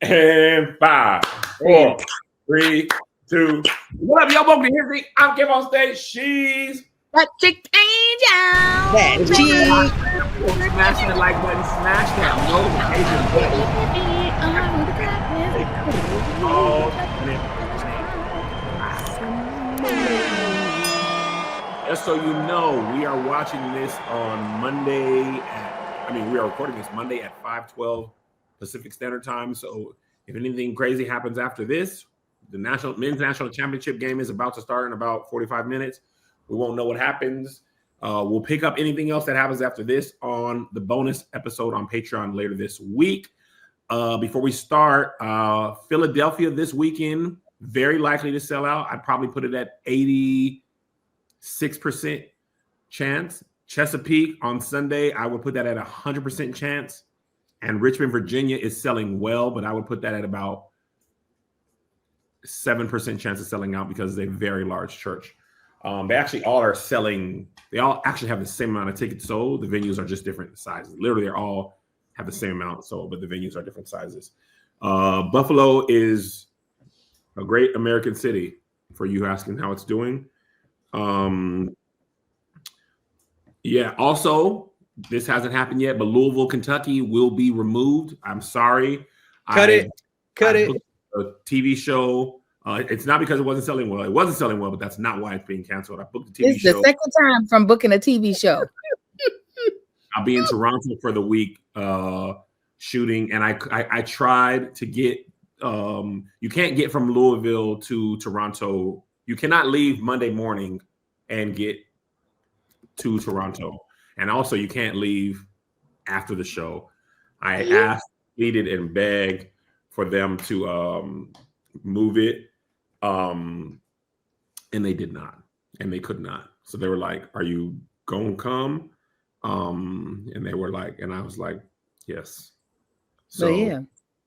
And 5, 4, 3, 2. What up, y'all? Welcome to History. I'm Kim on stage. She's that chick angel. That chick. Smash that like button. Smash that notification button. Just so you know, we are watching this on Monday. We are recording this Monday at 5:12 Pacific Standard Time. So if anything crazy happens after this, the men's national championship game is about to start in about 45 minutes. We won't know what happens. We'll pick up anything else that happens after this on the bonus episode on Patreon later this week. Before we start, Philadelphia this weekend, very likely to sell out. I'd probably put it at 86% chance. Chesapeake on Sunday, I would put that at 100% chance. And Richmond, Virginia is selling well, but I would put that at about 7% chance of selling out because it's a very large church. They actually all are selling. They all actually have the same amount of tickets sold. The venues are just different sizes. Literally, they all have the same amount sold, but the venues are different sizes. Buffalo is a great American city for you asking how it's doing. Yeah, also, this hasn't happened yet, but Louisville, Kentucky will be removed. I'm sorry. Cut it. A TV show. It's not because it wasn't selling well. It wasn't selling well, but that's not why it's being canceled. I booked a TV show. It's the second time from booking a TV show. I'll be in Toronto for the week shooting, and I tried to get. You can't get from Louisville to Toronto. You cannot leave Monday morning and get to Toronto, and also you can't leave after the show. I asked, pleaded, and begged for them to move it, and they did not, and they could not. So they were like, "Are you gonna come?" And they were like, and I was like, "Yes." So yeah,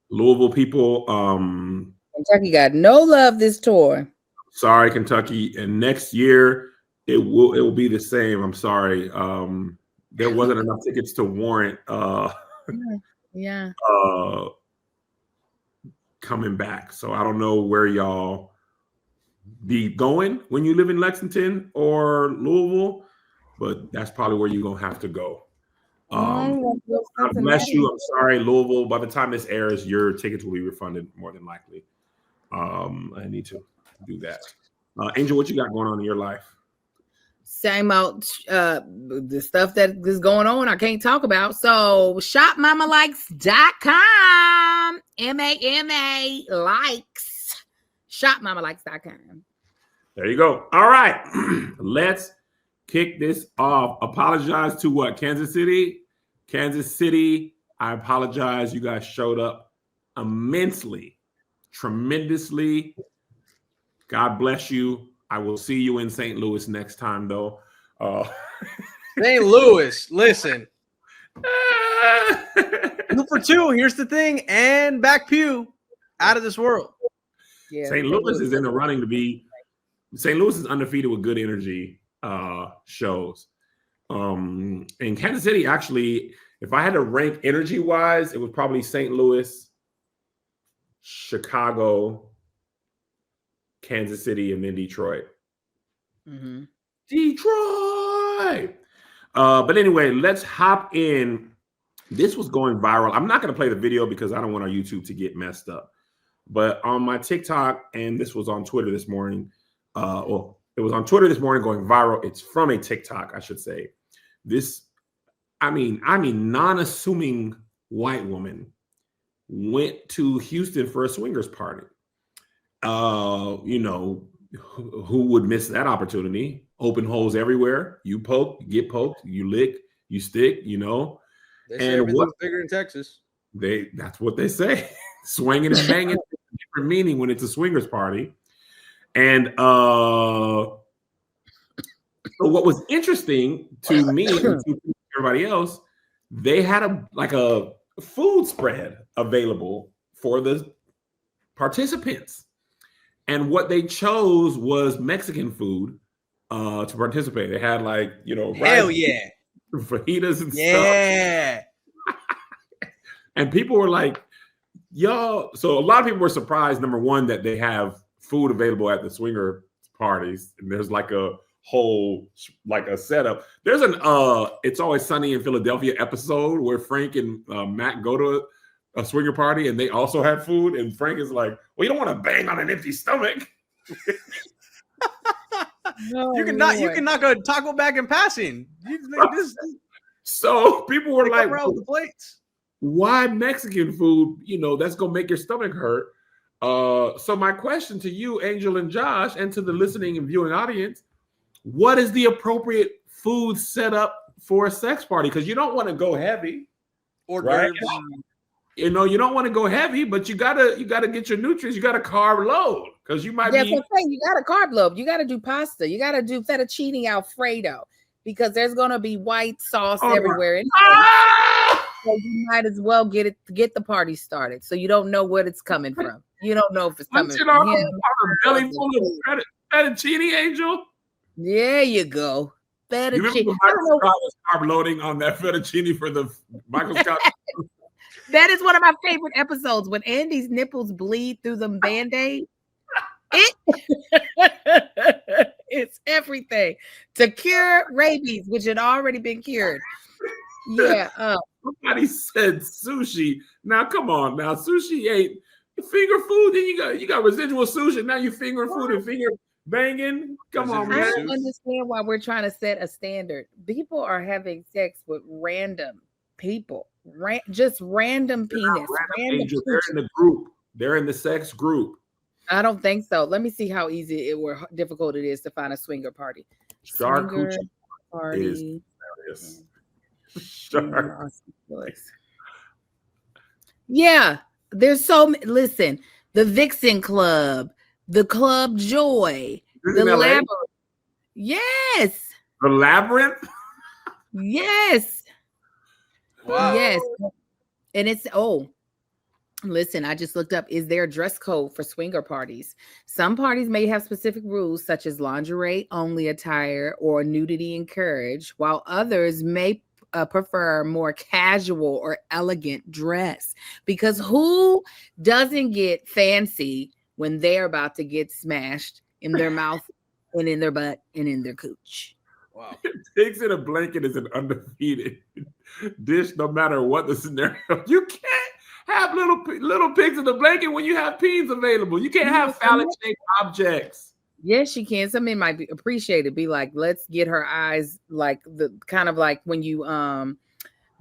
Louisville people, Kentucky got no love this tour. Sorry, Kentucky, and next year it will be the same. I'm sorry. There wasn't enough tickets to warrant coming back. So I don't know where y'all be going when you live in Lexington or Louisville, but that's probably where you're gonna have to go. God bless you. I'm sorry, Louisville. By the time this airs, your tickets will be refunded more than likely. I need to do that. Angel, what you got going on in your life? Same old the stuff that is going on I can't talk about. So shopmamalikes.com. MAMA likes. Shopmamalikes.com. There you go. All right. Let's kick this off. Apologize to what? Kansas City? Kansas City, I apologize. You guys showed up immensely, tremendously. God bless you. I will see you in St. Louis next time, though. St. Louis, listen. 2 for 2. Here's the thing. And back pew out of this world. Yeah, St. Louis is in the running to be. St. Louis is undefeated with good energy shows. And Kansas City, actually, if I had to rank energy-wise, it was probably St. Louis, Chicago, Kansas City, and then Detroit. Mm-hmm. Detroit. But anyway, let's hop in. This was going viral. I'm not going to play the video because I don't want our YouTube to get messed up. But on my TikTok, and this was on Twitter this morning. It was on Twitter this morning going viral. It's from a TikTok, I should say. Non-assuming white woman went to Houston for a swingers party. Who would miss that opportunity? Open holes everywhere. You poke, you get poked, you lick, you stick, They say everything's bigger in Texas. That's what they say. Swinging and banging, different meaning when it's a swingers party. And so what was interesting to me and to everybody else, they had a food spread available for the participants. And what they chose was Mexican food to participate. They had hell yeah, fajitas and stuff. Yeah. And people were like, y'all. So a lot of people were surprised. Number one, that they have food available at the swinger parties, and there's like a whole like a setup. There's an It's Always Sunny in Philadelphia episode where Frank and Matt go to a swinger party, and they also have food. And Frank is like, "Well, you don't want to bang on an empty stomach." You cannot go Taco back in passing. So people were like, the plates. why Mexican food? That's gonna make your stomach hurt. So my question to you, Angel and Josh, and to the listening and viewing audience, what is the appropriate food setup for a sex party? Because you don't want to go heavy, right? You don't want to go heavy, but you gotta get your nutrients. You gotta carb load because you might be. You gotta carb load. You gotta do pasta. You gotta do fettuccine Alfredo because there's gonna be white sauce everywhere. So you might as well get the party started. So you don't know where it's coming from. You don't know if it's coming from him. Belly full of fettuccine, Angel. There you go. Fettuccine. You remember Michael Scott was carb loading on that fettuccine for the Michael Scott. That is one of my favorite episodes when Andy's nipples bleed through the Band-Aid. It's everything to cure rabies, which had already been cured. Yeah. Somebody said sushi. Now, come on. Now, sushi ain't finger food. Then you got residual sushi. Now you finger food and finger banging. Come on, man. I don't understand why we're trying to set a standard. People are having sex with random people. Just random penis. Angel, they're in the group. They're in the sex group. I don't think so. Let me see how easy or difficult it is to find a swinger party. Swinger party is hilarious. Sure. Yeah, there's listen, the Vixen Club, the Club Joy, the Labyrinth. Yes. The Labyrinth? Yes. Wow. Yes. And listen, I just looked up, is there a dress code for swinger parties? Some parties may have specific rules such as lingerie only attire or nudity encouraged, while others may prefer more casual or elegant dress, because who doesn't get fancy when they're about to get smashed in their mouth and in their butt and in their cooch? Wow. Pigs in a blanket is an undefeated dish no matter what the scenario. You can't have little pigs in a blanket when you have peas available. You can't have phallic shaped objects. Yes, she can. Some men might appreciate it. Be like, let's get her eyes like the kind of like when you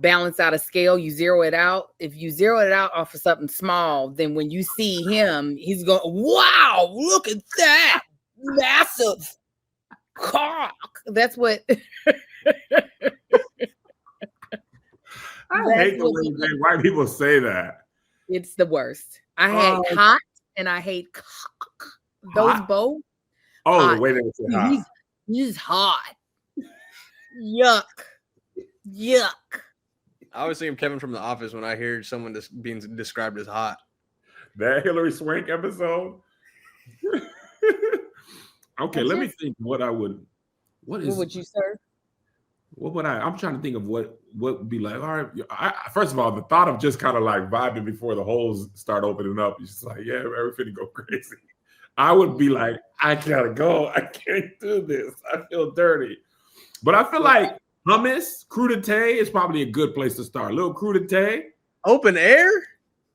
balance out a scale, you zero it out. If you zero it out off of something small, then when you see him, he's going, wow, look at that massive cock. That's what. I hate the way white people say that. It's the worst. I hate hot and I hate cock. Those both. Oh, hot. The way they say hot. He's hot. Yuck. I always think of Kevin from The Office when I hear someone being described as hot. That Hillary Swank episode. Okay, let me think what I would. What would you serve? What would I'm trying to think of what would be like. All right, first of all, the thought of just kind of like vibing before the holes start opening up, you're just like, yeah, everything go crazy. I would be like, I gotta go. I can't do this. I feel dirty. But I feel like hummus, crudité is probably a good place to start. A little crudité. Open air?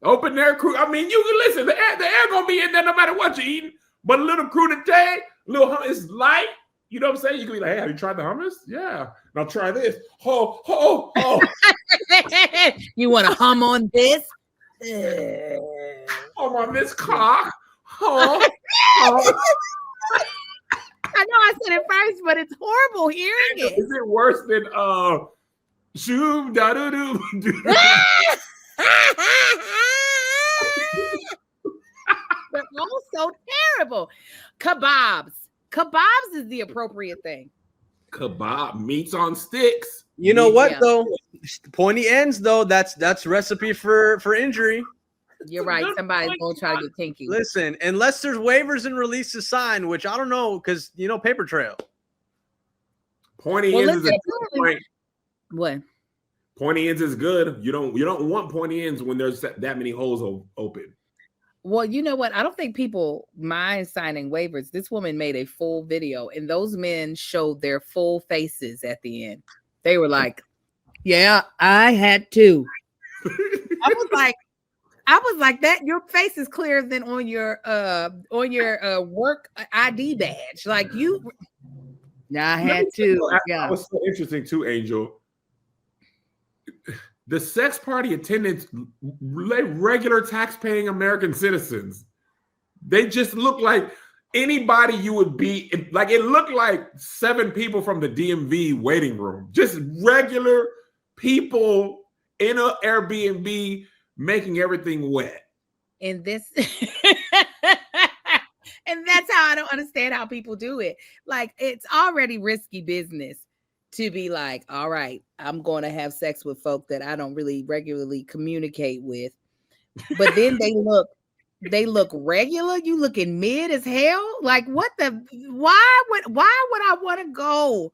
Open air crew. I mean, you can listen. The air gonna be in there no matter what you're eating. But a little crudité, little hummus is light. You know what I'm saying? You can be like, hey, have you tried the hummus? Yeah. Now try this. Oh. You want to hum on this? Hum on this cock. Oh. I know I said it first, but it's horrible hearing it. Is it worse than shoom da doo doo? They're all so terrible. Kebabs is the appropriate thing. Kebab meats on sticks. You know what though? Pointy ends though. That's recipe for injury. You're right. Somebody's gonna try to get kinky. Listen, unless there's waivers and release to sign, which I don't know, because paper trail. Pointy ends is a point. What? Pointy ends is good. You don't want pointy ends when there's that many holes open. Well, you know what? I don't think people mind signing waivers. This woman made a full video, and those men showed their full faces at the end. They were like, "Yeah, I had to." I was like that. Your face is clearer than on your work ID badge. Like you. Yeah, I had to. Yeah, that was so interesting too, Angel. The sex party attendants, regular tax-paying American citizens. They just look like anybody you would be. Like it looked like 7 people from the DMV waiting room. Just regular people in an Airbnb making everything wet. And this, and that's how I don't understand how people do it. Like it's already risky business to be like, all right, I'm going to have sex with folk that I don't really regularly communicate with. But then they look regular. You looking mid as hell. Like why would I want to go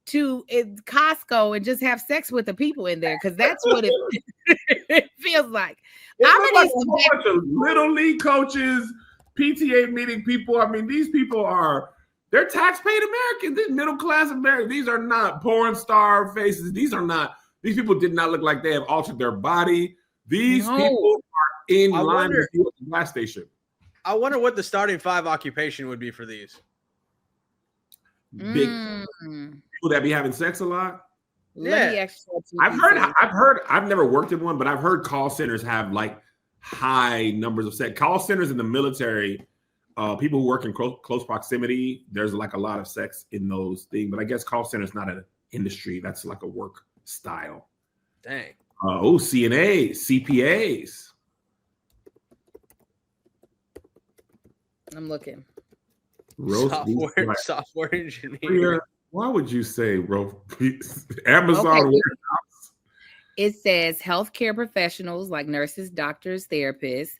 to Costco and just have sex with the people in there? Because that's what it feels like. I'm like a bunch of little league coaches, PTA meeting people. I mean, these people they're tax-paid Americans. These middle-class Americans. These are not porn star faces. These people did not look like they have altered their body. These people are in line with you at the gas station. I wonder what the starting 5 occupation would be for these. Big people that be having sex a lot. Yeah. I've heard, I've never worked in one, but I've heard call centers have like high numbers of sex. Call centers in the military, people who work in close proximity, there's like a lot of sex in those things. But I guess call center is not an industry. That's like a work style. Dang. CNAs, CPAs. I'm looking. Software engineer. Why would you say Amazon warehouse? It says healthcare professionals like nurses, doctors, therapists,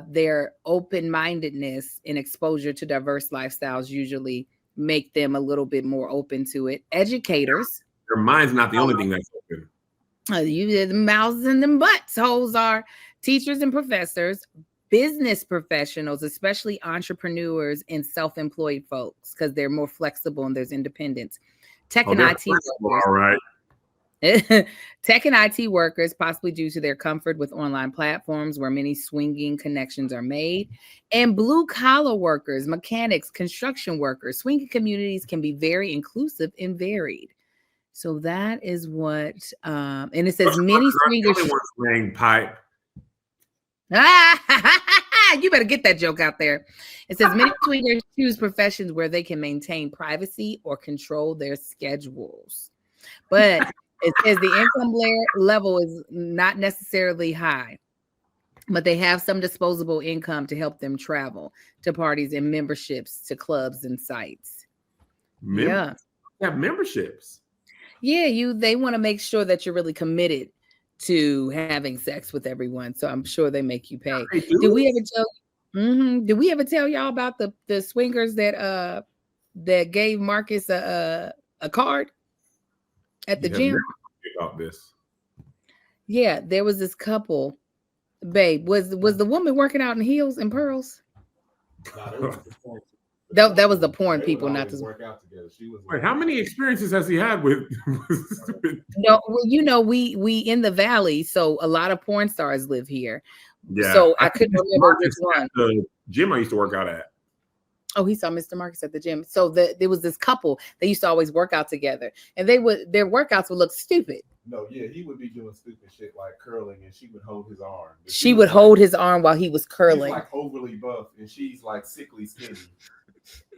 their open-mindedness and exposure to diverse lifestyles usually make them a little bit more open to it. Educators. Their mind's not the only thing that's open. The mouths and the butts holes are teachers and professors, business professionals, especially entrepreneurs and self-employed folks, because they're more flexible and there's independence. Tech and IT workers. All right. Tech and IT workers, possibly due to their comfort with online platforms where many swinging connections are made, and blue collar workers, mechanics, construction workers. Swinging communities can be very inclusive and varied. So that is what, and it says many swingers. Swing pipe. You better get that joke out there. It says many swingers choose professions where they can maintain privacy or control their schedules. But it says the income level is not necessarily high, but they have some disposable income to help them travel to parties and memberships to clubs and sites. Yeah. Have memberships. Yeah, they want to make sure that you're really committed to having sex with everyone. So I'm sure they make you pay. Did we ever tell y'all about the swingers that gave Marcus a card at the gym? About this. Yeah, there was this couple. Babe, was the woman working out in heels and pearls? That was the porn people, not to work out together. She was. Wait, how many experiences has he had with? No, well, we in the valley, so a lot of porn stars live here. Yeah. So I couldn't remember which one. The gym I used to work out at. Oh, he saw Mr. Marcus at the gym. So there was this couple. They used to always work out together, and their workouts would look stupid. No, yeah, he would be doing stupid shit like curling, and she would hold his arm. She would hold his arm while he was curling. He's like overly buff, and she's like sickly skinny.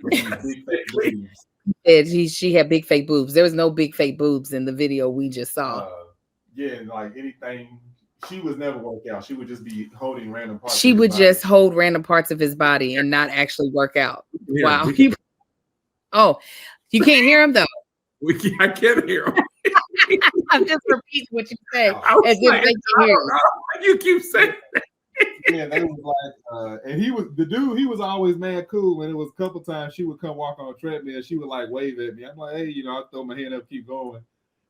Big fake boobs. And she had big fake boobs. There was no big fake boobs in the video we just saw. Yeah, like anything. She was never work out. She would just be holding random parts. She would just hold random parts of his body and not actually work out. Yeah. Wow. Oh, you can't hear him though. I can't hear him. I'm just repeating what you say. You keep saying that. Yeah, they was like, and he was always mad cool. And it was a couple times she would come walk on a treadmill. She would like wave at me. I'm like, hey, I throw my hand up, keep going.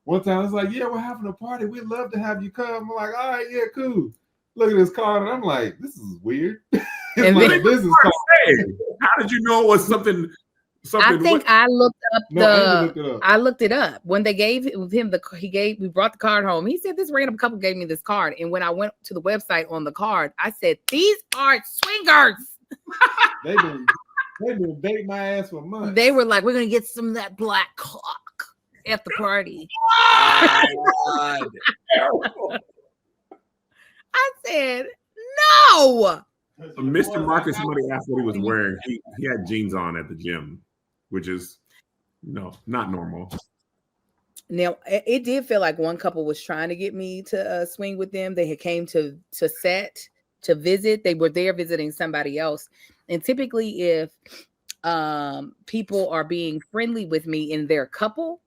One time it's like, yeah, we're having a party. We'd love to have you come. I'm like, all right, yeah, cool. Look at this card, and I'm like, this is weird. It's And like then- a business card. Hey, how did you know it was something? I think I looked up No, Amy looked it up. I looked it up when they gave him we brought the card home. He said this random couple gave me this card, and when I went to the website on the card, I said these are swingers. They've been dating my ass for months. They were like, we're gonna get some of that black cock at the party. Oh, God. I said no. Mr. Marcus, somebody asked what he was wearing. He had jeans on at the gym, which is not normal. Now it did feel like one couple was trying to get me to swing with them. They had came to set to visit. They were there visiting somebody else, and typically if people are being friendly with me in their couple,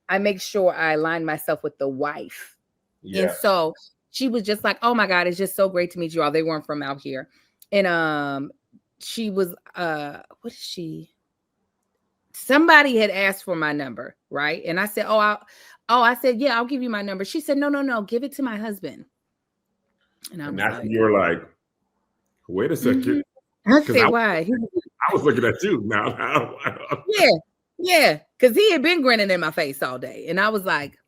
I make sure I align myself with the wife. And so she was just like, oh my God, it's just so great to meet you all. They weren't from out here. And she was what is she? Somebody had asked for my number, right? And I said, I said, yeah, I'll give you my number. She said, no, give it to my husband. And I was that's like, when you were like, wait a second. I said, why? I was looking at you now. Yeah, because he had been grinning in my face all day. And I was like,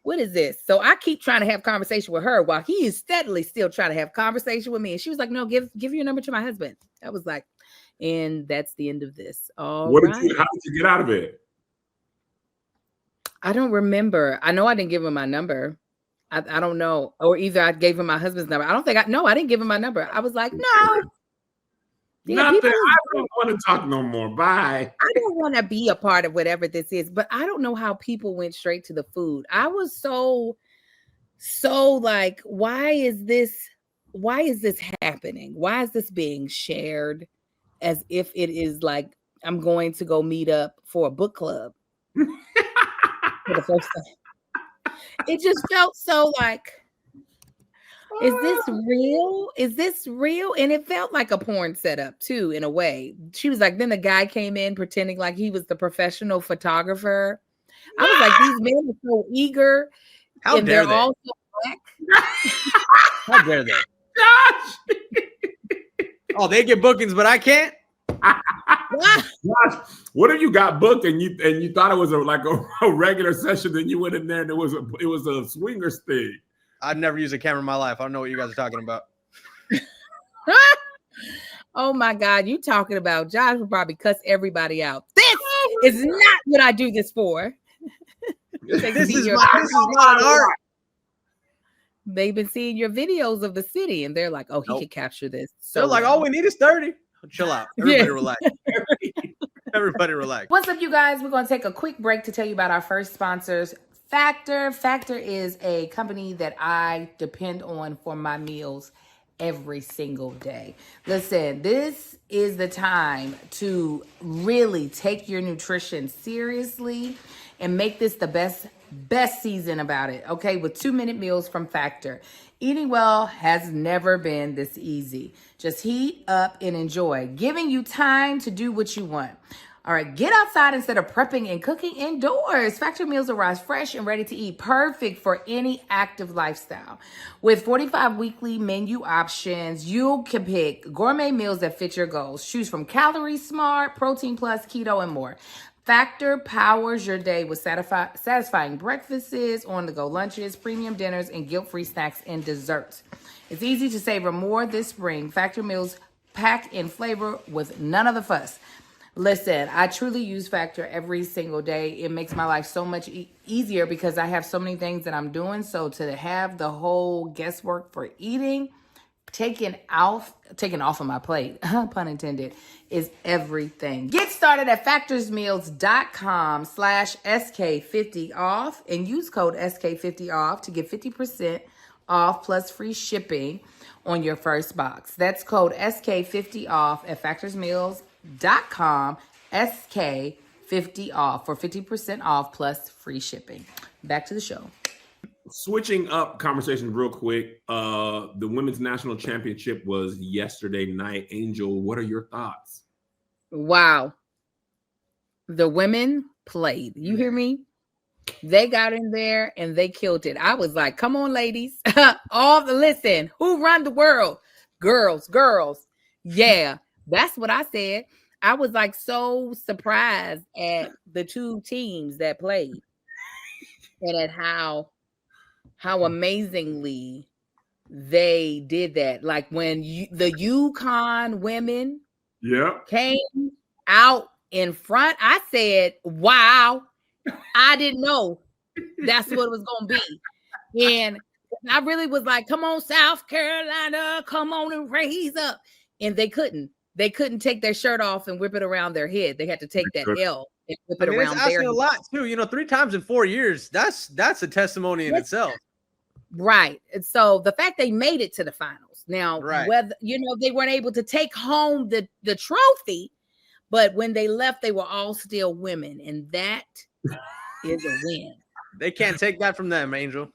what is this? So I keep trying to have conversation with her while he is steadily still trying to have conversation with me. And she was like, no, give your number to my husband. I was like, and that's the end of this. How did you get out of it? I don't remember. I know I didn't give him my number. I don't know. Or either I gave him my husband's number. I didn't give him my number. I was like, no. Yeah, Nothing. I don't want to talk no more. Bye. I don't want to be a part of whatever this is, but I don't know how people went straight to the food. I was so like, why is this happening? Why is this being shared as if it is like I'm going to go meet up for a book club for the first time? It just felt so like, is this real? Is this real? And it felt like a porn setup too, in a way. She was like, then the guy came in pretending like he was the professional photographer. I was like, these men are so eager. How and dare they're they? all so black. How dare they? Oh, they get bookings, but I can't. Gosh, what if you got booked and you thought it was a regular session, then you went in there and it was a swingers thing? I've never used a camera in my life. I don't know what you guys are talking about. Oh my God, you talking about Josh will probably cuss everybody out. This is not what I do this for. This is not art. They've been seeing your videos of the city and they're like, oh, he could capture this. So They're like, all we need is 30. Chill out. Everybody relax. Everybody relax. What's up, you guys? We're going to take a quick break to tell you about our first sponsors, Factor. Factor is a company that I depend on for my meals every single day. Listen, this is the time to really take your nutrition seriously and make this the best season about it. Okay, with 2-minute meals from Factor. Eating well has never been this easy. Just heat up and enjoy, giving you time to do what you want. All right, get outside instead of prepping and cooking indoors. Factor meals arrive fresh and ready to eat, perfect for any active lifestyle. With 45 weekly menu options, you can pick gourmet meals that fit your goals. Choose from Calorie Smart, Protein Plus, Keto, and more. Factor powers your day with satisfying breakfasts, on-the-go lunches, premium dinners, and guilt-free snacks and desserts. It's easy to savor more this spring. Factor meals pack in flavor with none of the fuss. Listen, I truly use Factor every single day. It makes my life so much easier because I have so many things that I'm doing. So to have the whole guesswork for eating taken off of my plate, pun intended, is everything. Get started at factorsmeals.com/SK50off and use code SK50off to get 50% off plus free shipping on your first box. That's code SK50off at factorsmeals.com SK50off for 50% off plus free shipping. Back to the show. Switching up conversation real quick. The women's national championship was yesterday night. Angel, what are your thoughts? Wow. The women played. You hear me? They got in there and they killed it. I was like, come on, ladies. Listen, who run the world? Girls. Yeah, that's what I said. I was like so surprised at the two teams that played and at how amazingly they did that. Like when the UConn women came out in front, I said, wow, I didn't know that's what it was going to be. And I really was like, come on, South Carolina, come on and raise up. And they couldn't take their shirt off and whip it around their head. They had to take that L and whip it around their head. A lot too, 3 times in 4 years. That's a testimony in itself. Right. And so the fact they made it to the finals now, whether, they weren't able to take home the trophy, but when they left, they were all still women. And that is a win. They can't take that from them, Angel.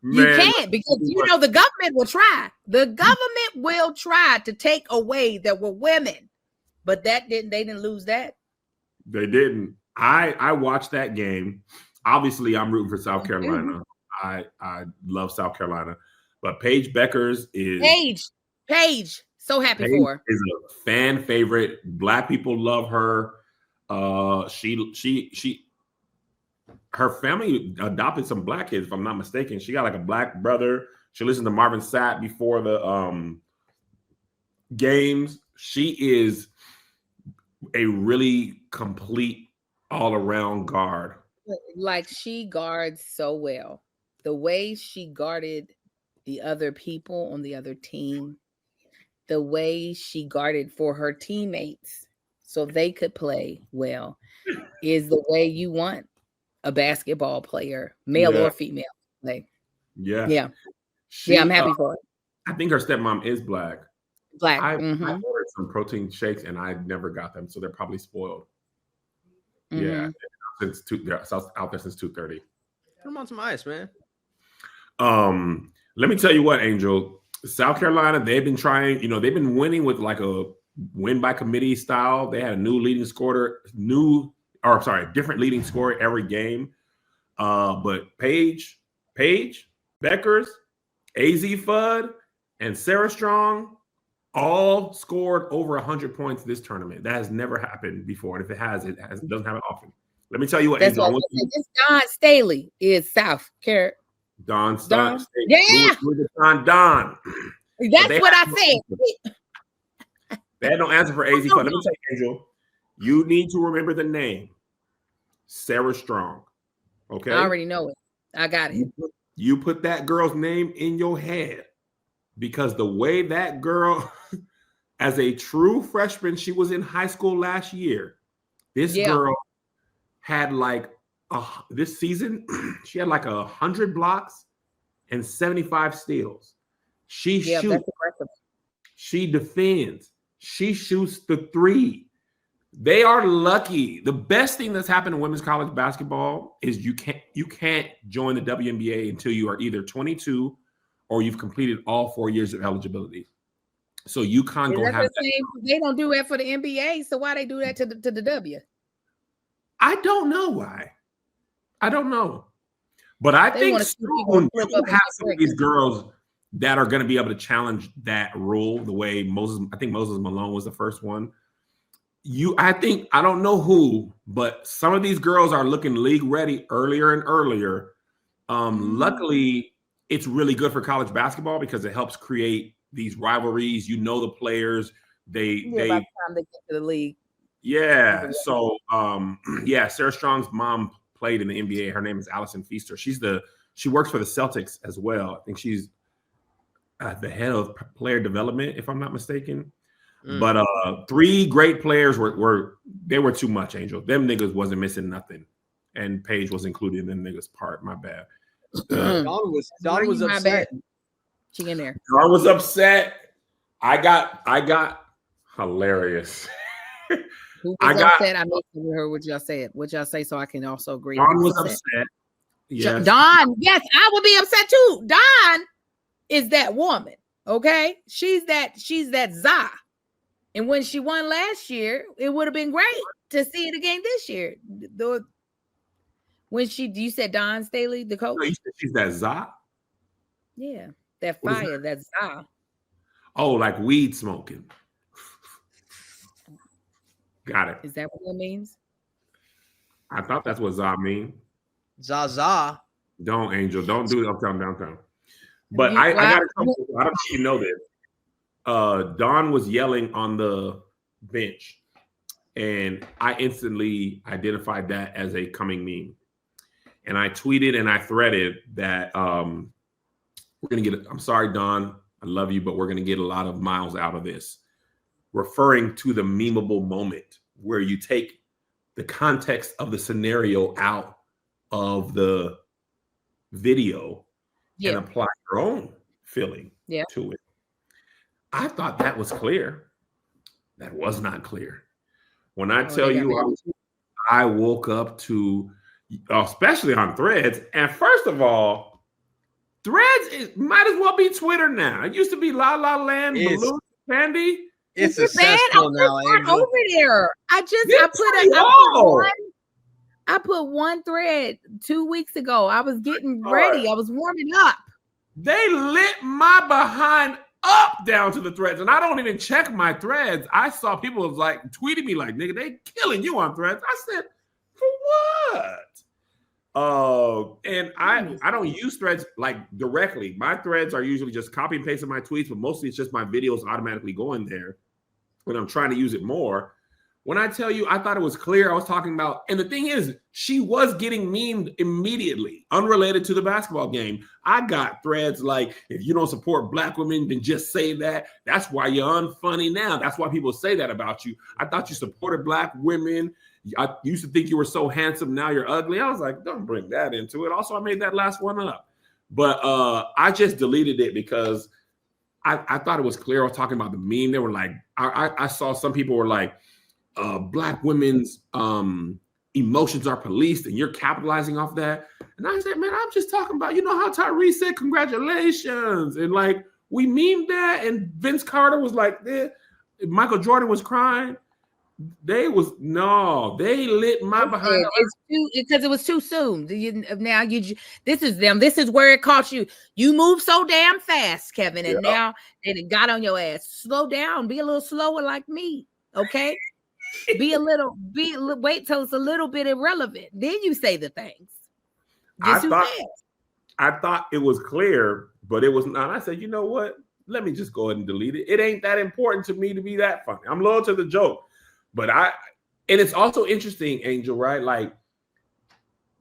You can't, because the government will try. The government will try to take away that we're women, but they didn't lose that. They didn't. I watched that game. Obviously, I'm rooting for South Carolina. I love South Carolina, but Paige Beckers is Paige. So happy for her. Is a fan favorite. Black people love her. Her family adopted some black kids, if I'm not mistaken. She got like a black brother. She listened to Marvin Sapp before the games. She is a really complete all-around guard. Like, she guards so well. The way she guarded the other people on the other team, the way she guarded for her teammates so they could play well, is the way you want a basketball player, male or female, play. Yeah. I'm happy for her. I think her stepmom is black. I mm-hmm. ordered some protein shakes and I never got them, so they're probably spoiled. Mm-hmm. Yeah, they're out there since 2:30. Put them on some ice, man. Let me tell you what, Angel. South Carolina, they've been trying. They've been winning with like a win by committee style. They had a new leading scorer, different leading scorer every game. But Paige, Beckers, AZ Fudd, and Sarah Strong all scored over 100 points this tournament. That has never happened before. And if it has, it doesn't happen often. Let me tell you what. That's what this Dawn Staley is South Carolina. Dawn Staley. Yeah. Don. That's what I said. They had no answer for AZ Fudd. Let me tell you, Angel, you need to remember the name. Sarah Strong. Okay? I already know it. I got it. You put that girl's name in your head, because the way that girl, as a true freshman, she was in high school last year. This girl had this season, she had like 100 blocks and 75 steals. She shoots. That's impressive. She defends. She shoots the three. They are lucky. The best thing that's happened in women's college basketball is you can't join the WNBA until you are either 22 or you've completed all 4 years of eligibility. So UConn gonna have that. They don't do that for the NBA. So why they do that to the W? I don't know why. I don't know. But I think soon you have some of these girls that are going to be able to challenge that rule the way Moses Malone was the first one. I don't know who, but some of these girls are looking league ready earlier and earlier. Luckily, it's really good for college basketball because it helps create these rivalries. The players. By the time they get to the league. Yeah. So, Sarah Strong's mom played in the NBA. Her name is Allison Feaster. She works for the Celtics as well. I think she's the head of player development, if I'm not mistaken. But 3 great players were too much, Angel. Them niggas wasn't missing nothing. And Paige was included in them niggas part. My bad. Dawn was upset. She in there. Dawn was upset. I got hilarious. Who was upset? I made sure we heard what y'all said. What y'all say so I can also agree. Dawn was upset. Yes. Dawn, yes, I would be upset too. Dawn is that woman. Okay. She's that za. And when she won last year, it would have been great to see it again this year. When you said Dawn Staley, the coach? No, you said she's that Za? Yeah, that What is fire, that's Za. Oh, like weed smoking. Got it. Is that what that means? I thought that's what Za mean. Zaza. Don't, Angel. Don't do it uptown, downtown. But You- I well, got to I don't know if you know this. Dawn was yelling on the bench, and I instantly identified that as a coming meme. And I tweeted and I threaded that we're going to get, I'm sorry, Dawn, I love you, but we're going to get a lot of miles out of this. Referring to the memeable moment where you take the context of the scenario out of the video and apply your own feeling to it. I thought that was clear. That was not clear. When I tell you, I woke up to, especially on Threads, and first of all, Threads might as well be Twitter now. It used to be La La Land, Balloon Candy. It's a cesspool now, Angel. Over there. I put one thread 2 weeks ago. I was getting ready. I was warming up. They lit my behind up down to the threads, and I don't even check my threads. I saw people was like tweeting me like, "Nigga, they killing you on Threads." I said, "For what?" And I don't use Threads like directly. My threads are usually just copy and pasting my tweets, but mostly it's just my videos automatically going there when I'm trying to use it more. When I tell you, I thought it was clear I was talking about, and the thing is, she was getting memed immediately, unrelated to the basketball game. I got threads like, if you don't support Black women, then just say that. That's why you're unfunny now. That's why people say that about you. I thought you supported Black women. I used to think you were so handsome. Now you're ugly. I was like, don't bring that into it. Also, I made that last one up. But I just deleted it because I thought it was clear. I was talking about the meme. They were like, I saw some people were like, Black women's emotions are policed and you're capitalizing off that. And I said, man, I'm just talking about, you know how Tyrese said congratulations. And like, we memed that. And Vince Carter was like, Michael Jordan was crying. They lit my behind. Because it was too soon. This is them. This is where it caught you. You move so damn fast, Kevin. And now it got on your ass. Slow down. Be a little slower like me. Okay. Wait till it's a little bit irrelevant. Then you say the things. I thought it was clear, but it was not. I said, you know what? Let me just go ahead and delete it. It ain't that important to me to be that funny. I'm loyal to the joke. But and it's also interesting, Angel, right? Like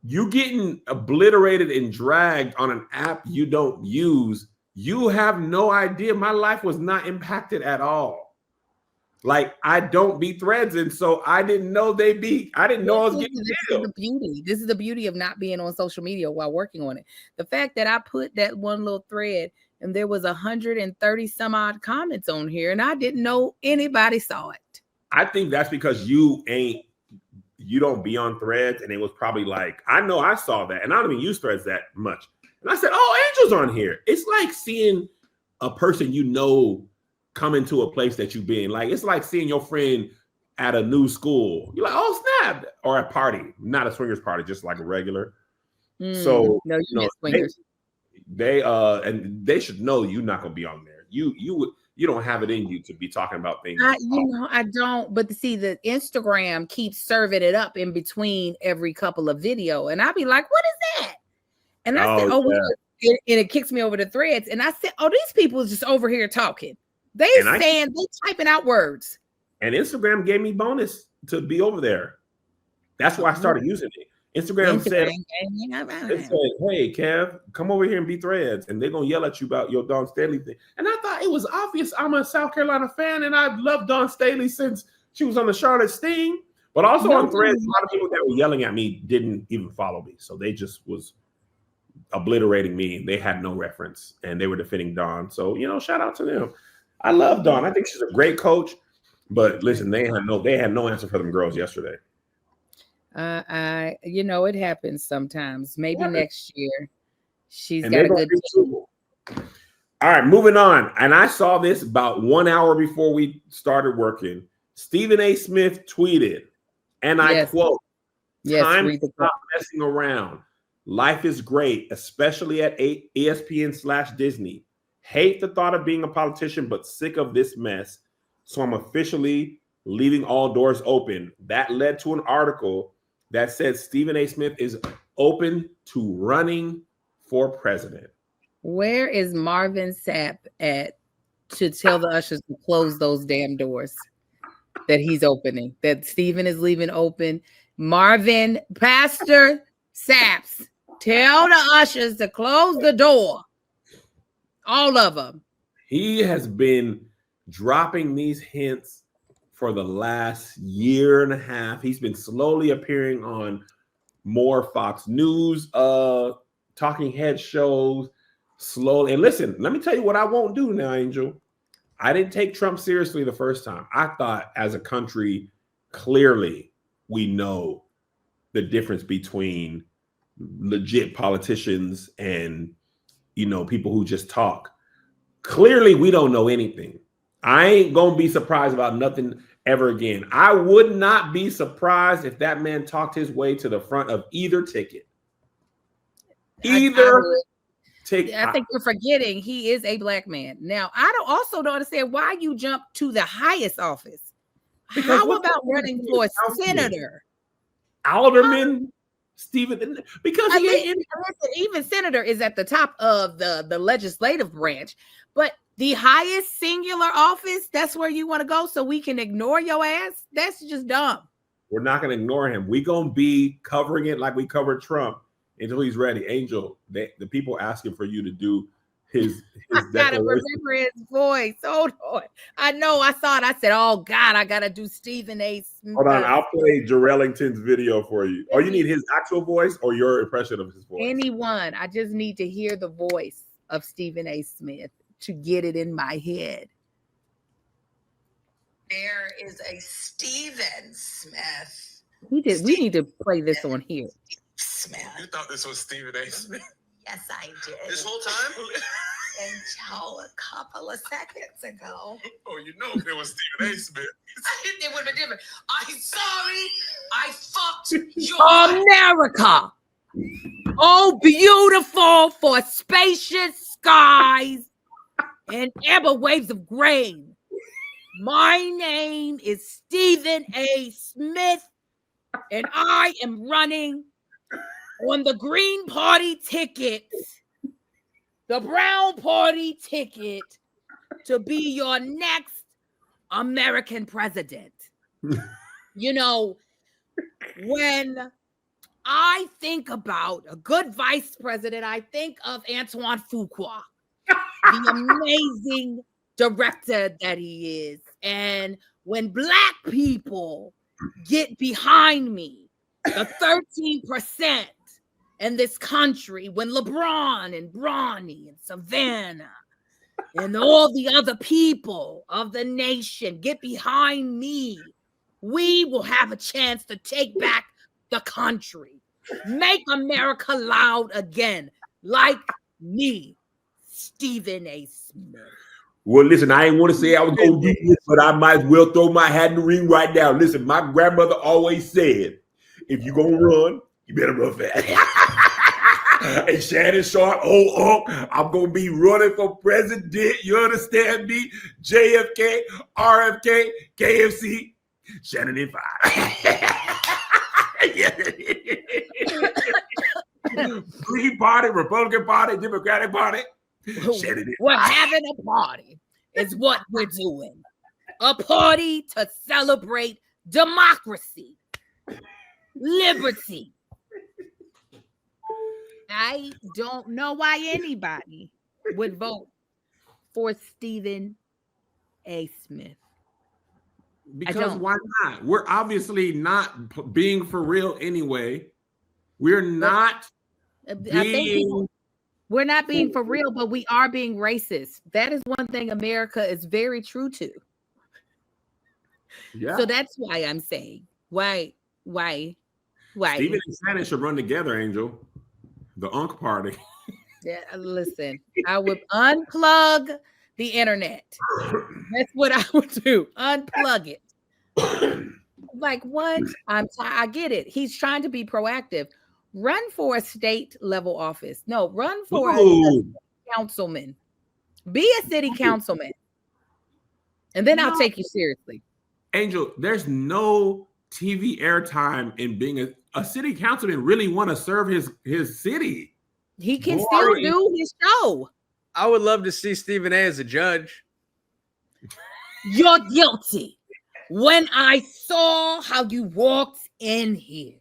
you getting obliterated and dragged on an app you don't use. You have no idea. My life was not impacted at all. Like I don't be Threads, and so I didn't know I didn't know I was getting killed. This is the beauty of not being on social media while working on it. The fact that I put that one little thread and there was 130 some odd comments on here, and I didn't know anybody saw it. I think that's because you don't be on Threads, and it was probably like, I know I saw that, and I don't even use Threads that much. And I said, oh, Angel's on here. It's like seeing a person you know come into a place that you've been. Like, it's like seeing your friend at a new school. You're like, oh, snap. Or a party, not a swingers party, just like a regular. So, no, you know, swingers. They should know you're not going to be on there. You don't have it in you to be talking about things. I don't. But see, the Instagram keeps serving it up in between every couple of video. And I'll be like, what is that? And I said, and it kicks me over to Threads. And I said, oh, these people are just over here talking. They typing out words. And Instagram gave me bonus to be over there. That's why I started using it. Instagram said, hey, Kev, come over here and be Threads. And they're going to yell at you about your Dawn Staley thing. And I thought it was obvious. I'm a South Carolina fan, and I've loved Dawn Staley since she was on the Charlotte Sting. But also on Threads, a lot of people that were yelling at me didn't even follow me. So they just was obliterating me. They had no reference, and they were defending Dawn. So, shout out to them. I love Dawn. I think she's a great coach. But listen, they had no answer for them girls yesterday. It happens sometimes. Maybe next year she's got a good team. All right, moving on. And I saw this about 1 hour before we started working. Stephen A. Smith tweeted, and I quote, Yes, Time read to the stop messing around. Life is great, especially at ESPN/Disney. Hate the thought of being a politician, but sick of this mess. So I'm officially leaving all doors open. That led to an article that said Stephen A. Smith is open to running for president. Where is Marvin Sapp at to tell the ushers to close those damn doors that he's opening, that Stephen is leaving open? Marvin, Pastor Saps, tell the ushers to close the door. All of them. He has been dropping these hints for the last year and a half. He's been slowly appearing on more Fox News talking head shows slowly. And listen, let me tell you what I won't do now, Angel. I didn't take Trump seriously the first time. I thought as a country, clearly we know the difference between legit politicians and, you know, people who just talk. Clearly we don't know anything. I ain't gonna be surprised about nothing ever again. I would not be surprised if that man talked his way to the front of either ticket. Either ticket. I think you're forgetting he is a black man. Now, I don't understand why you jump to the highest office. Because how about running for senator? Alderman Stephen, because I think, even senator is at the top of the legislative branch, but the highest singular office, that's where you want to go so we can ignore your ass? That's just dumb. We're not going to ignore him. We're going to be covering it like we covered Trump until he's ready. Angel, the people asking for you to do his I gotta remember his voice. Hold on. I know. I saw it. I said, "Oh God, I gotta do Stephen A. Smith." Hold on, I'll play Jarrellington's video for you. Or you need his actual voice or your impression of his voice? Anyone. I just need to hear the voice of Stephen A. Smith to get it in my head. There is a Stephen Smith. We need to play this on here. Smith. You thought this was Stephen A. Smith? Yes, I did. This whole time? Until a couple of seconds ago. Oh, you know it was Stephen A. Smith. It would have been different. I'm sorry. I fucked your America. Oh, beautiful for spacious skies and ever waves of grain. My name is Stephen A. Smith, and I am running on the Green Party ticket, the Brown Party ticket, to be your next American president. You know, when I think about a good vice president, I think of Antoine Fuqua, the amazing director that he is. And when Black people get behind me, the 13% in this country, when LeBron and Bronny and Savannah and all the other people of the nation get behind me, we will have a chance to take back the country. Make America loud again, like me, Stephen A. Smith. Well, listen, I ain't want to say I was going to do this, but I might as well throw my hat in the ring right now. Listen, my grandmother always said, if you're going to run, you better run fast. And Shannon Sharp, I'm going to be running for president. You understand me? JFK, RFK, KFC, Shannon in 5. Green Party, Republican Party, Democratic Party. We're having a party is what we're doing. A party to celebrate democracy, liberty. I don't know why anybody would vote for Stephen A. Smith. Because why not? We're obviously not being for real anyway. We're not we're not being for real, but we are being racist. That is one thing America is very true to. Yeah. So that's why I'm saying, why? Stephen and Shannon should run together, Angel. The Unk Party. Yeah, listen, I would unplug the internet. That's what I would do. Unplug it. Like what? I get it. He's trying to be proactive. Run for a state level office. No, run for a Ooh. councilman. Be a city councilman. And then I'll take you seriously. Angel, there's no TV airtime in being a city councilman. Really want to serve his city. He can Boy. still do his show. I would love to see Stephen A as a judge. You're guilty. When I saw how you walked in here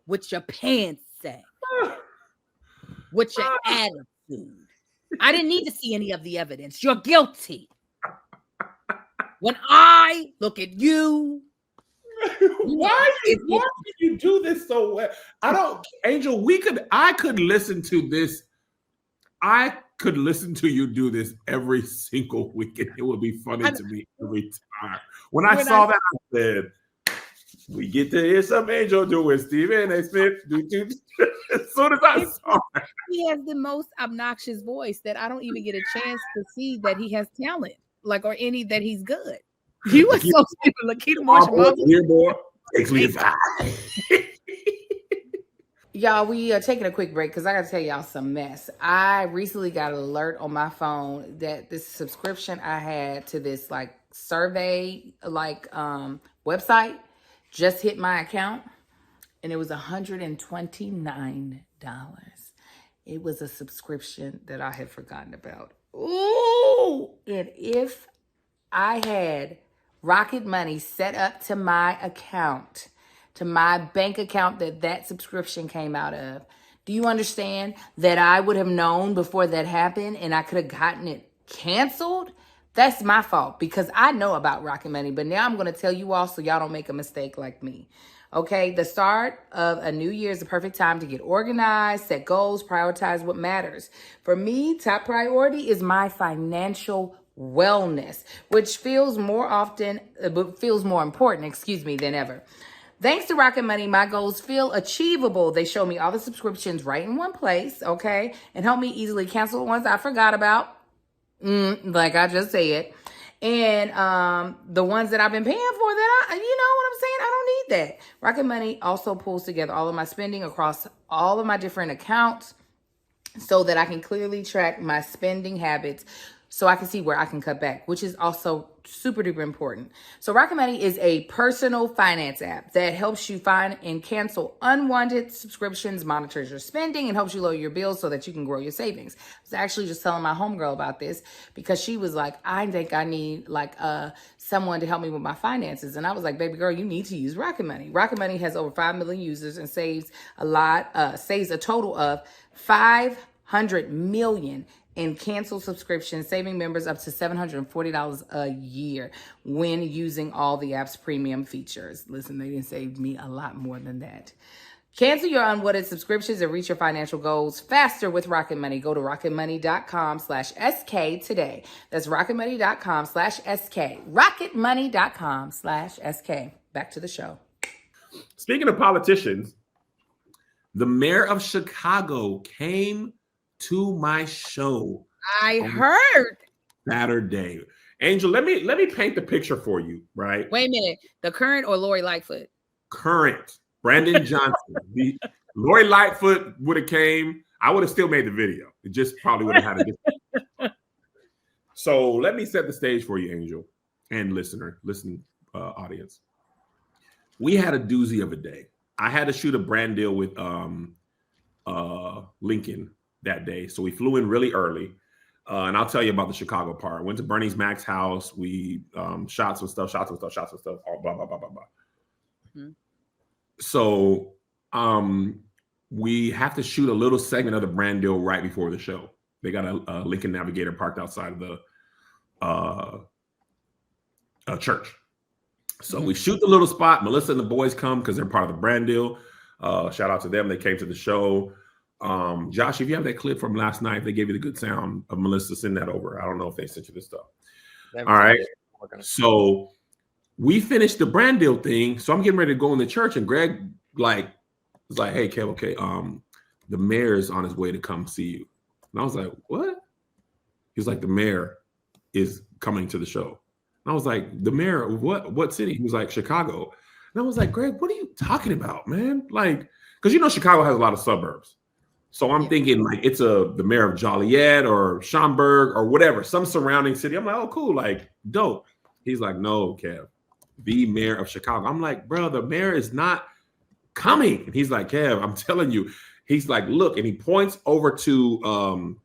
with your pants sagged, with your attitude, I didn't need to see any of the evidence. You're guilty. When I look at you, Why did you do this so well? Angel, I could listen to this. I could listen to you do this every single week, and it would be funny to me every time. When I saw that, I said, we get to hear some Angel doing Stephen A. Smith. As soon as I saw it. He has the most obnoxious voice that I don't even get a chance to see that he has talent, like, or any that he's good. He was so stupid. Lakita Marshall. Takes me 5. Y'all, we are taking a quick break because I got to tell y'all some mess. I recently got an alert on my phone that this subscription I had to this like survey website just hit my account, and it was $129. It was a subscription that I had forgotten about. Ooh! And if I had Rocket Money set up to my account, to my bank account that subscription came out of, do you understand that I would have known before that happened and I could have gotten it canceled? That's my fault because I know about Rocket Money, but now I'm going to tell you all so y'all don't make a mistake like me. Okay, the start of a new year is the perfect time to get organized, set goals, prioritize what matters. For me, top priority is my financial wellness, which feels more important, than ever. Thanks to Rocket Money, my goals feel achievable. They show me all the subscriptions right in one place, okay, and help me easily cancel the ones I forgot about, like I just said. And the ones that I've been paying for that I don't need that. Rocket Money also pulls together all of my spending across all of my different accounts so that I can clearly track my spending habits so I can see where I can cut back, which is also super duper important. So Rocket Money is a personal finance app that helps you find and cancel unwanted subscriptions, monitors your spending, and helps you lower your bills so that you can grow your savings. I was actually just telling my homegirl about this because she was like, I think I need someone to help me with my finances. And I was like, baby girl, you need to use Rocket Money. Rocket Money has over 5 million users and saves a total of $500 million in canceled subscriptions, saving members up to $740 a year when using all the app's premium features. Listen, they didn't save me a lot more than that. Cancel your unwanted subscriptions and reach your financial goals faster with Rocket Money. Go to rocketmoney.com/SK today. That's rocketmoney.com/SK. rocketmoney.com/SK. Back to the show. Speaking of politicians, the mayor of Chicago came to my show. I heard. Saturday. Angel, let me paint the picture for you, right? Wait a minute. The current or Lori Lightfoot? Current. Brandon Johnson. Lori Lightfoot would have came. I would have still made the video. It just probably would have had a different. So let me set the stage for you, Angel, and listen, audience. We had a doozy of a day. I had to shoot a brand deal with Lincoln that day. So we flew in really early. And I'll tell you about the Chicago part. Went to Bernie's Mac's house. We shot some stuff, all blah, blah, blah, blah, blah. Mm-hmm. So we have to shoot a little segment of the brand deal right before the show. They got a Lincoln Navigator parked outside of the church. So we shoot the little spot. Melissa and the boys come because they're part of the brand deal. Shout out to them. They came to the show. Josh, if you have that clip from last night, they gave you the good sound of Melissa. Send that over. I don't know if they sent you this stuff. All right. So we finished the brand deal thing. So I'm getting ready to go in the church, and Greg was like, hey, Kev, okay, the mayor's on his way to come see you. And I was like, what? He's like, the mayor is coming to the show. And I was like, the mayor of what city? He was like, Chicago. And I was like, Greg, what are you talking about, man? Like, because you know Chicago has a lot of suburbs. So I'm thinking like it's the mayor of Joliet or Schaumburg or whatever, some surrounding city. I'm like, oh, cool, like dope. He's like, no, Kev, the mayor of Chicago. I'm like, bro, the mayor is not coming. And he's like, Kev, I'm telling you. He's like, look, and he points over to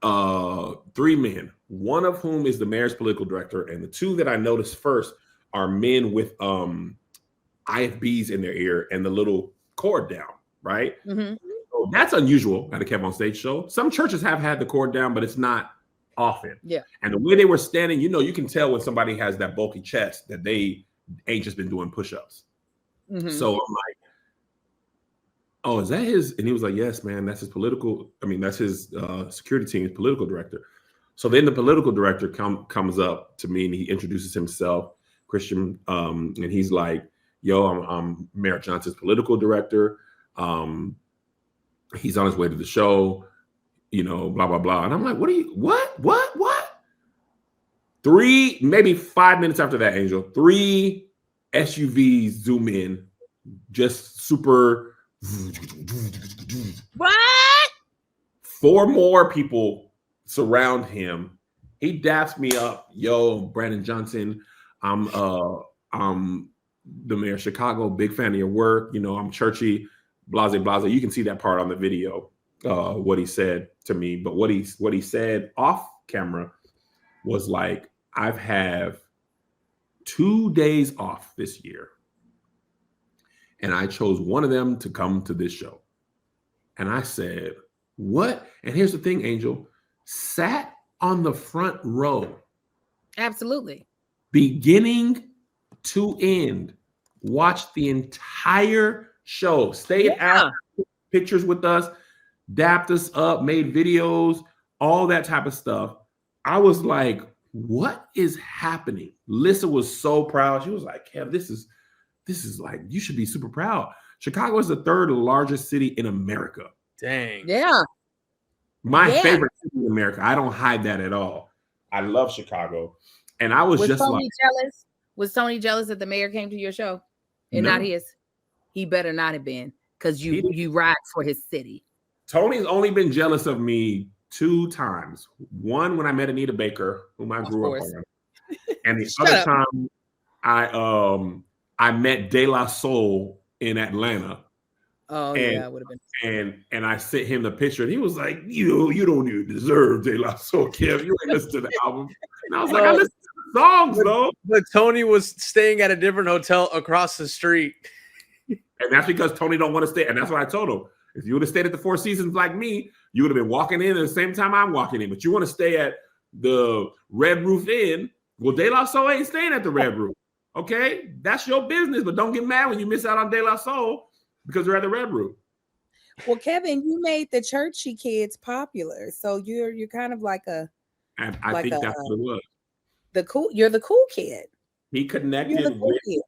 3 men, one of whom is the mayor's political director, and the 2 that I noticed first are men with IFBs in their ear and the little cord down, right? Mm-hmm. So that's unusual at a Kev on Stage show. Some churches have had the cord down, but it's not often. Yeah. And the way they were standing, you know, you can tell when somebody has that bulky chest that they ain't just been doing push-ups. Mm-hmm. So I'm like, oh, is that his? And he was like, yes, man, that's his that's his security team's political director. So then the political director comes up to me and he introduces himself, Christian, and he's like, yo, I'm Mayor Johnson's political director. He's on his way to the show, you know, blah, blah, blah. And I'm like, what? 3, maybe 5 minutes after that, Angel, 3 SUVs zoom in, just super. What? 4 more people surround him. He daps me up. Yo, Brandon Johnson. I'm the mayor of Chicago. Big fan of your work. You know, I'm churchy. Blase. You can see that part on the video. What he said to me, but what he said off camera was like, I've had 2 days off this year. And I chose one of them to come to this show. And I said, what? And here's the thing, Angel, sat on the front row. Absolutely. Beginning to end. Watched the entire show. Stayed out, pictures with us, dapped us up, made videos, all that type of stuff. I was like, what is happening? Lissa was so proud. She was like, Kev, this is like, you should be super proud. Chicago is the 3rd largest city in America. Dang. Yeah. My favorite city in America. I don't hide that at all. I love Chicago. And I was just Tony like, jealous? Was Tony jealous that the mayor came to your show and No. not his? He better not have been, because you ride for his city. Tony's only been jealous of me 2 times. One, when I met Anita Baker, whom I grew up on. And the other time I met De La Soul in Atlanta. Oh, yeah, it would have been. And I sent him the picture, and he was like, you don't even deserve De La Soul, Kev. You ain't listen to the album. And I was like, I listen to the songs, though. But Tony was staying at a different hotel across the street. And that's because Tony don't want to stay. And that's what I told him. If you would have stayed at the Four Seasons like me, you would have been walking in at the same time I'm walking in. But you want to stay at the Red Roof Inn. Well, De La Soul ain't staying at the Red Roof. Okay? That's your business. But don't get mad when you miss out on De La Soul because they're at the Red Roof. Well, Kevin, you made the churchy kids popular. So you're kind of like a And I think that's what it was. You're the cool kid. He You're the connected cool kid.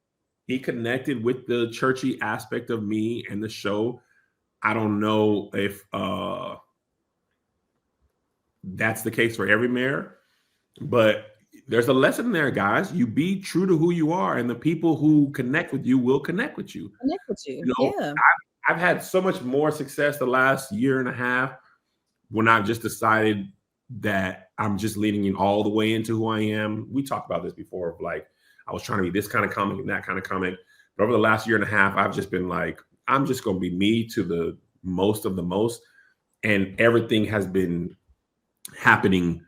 with the churchy aspect of me and the show. I don't know if that's the case for every mayor, but there's a lesson there, guys. You be true to who you are, and the people who connect with you will connect with you. Connect with you. You know, Yeah. I've had so much more success the last year and a half when I've just decided that I'm just leaning in all the way into who I am. We talked about this before, like I was trying to be this kind of comic and that kind of comic. But over the last year and a half, I've just been like, I'm just going to be me to the most of the most. And everything has been happening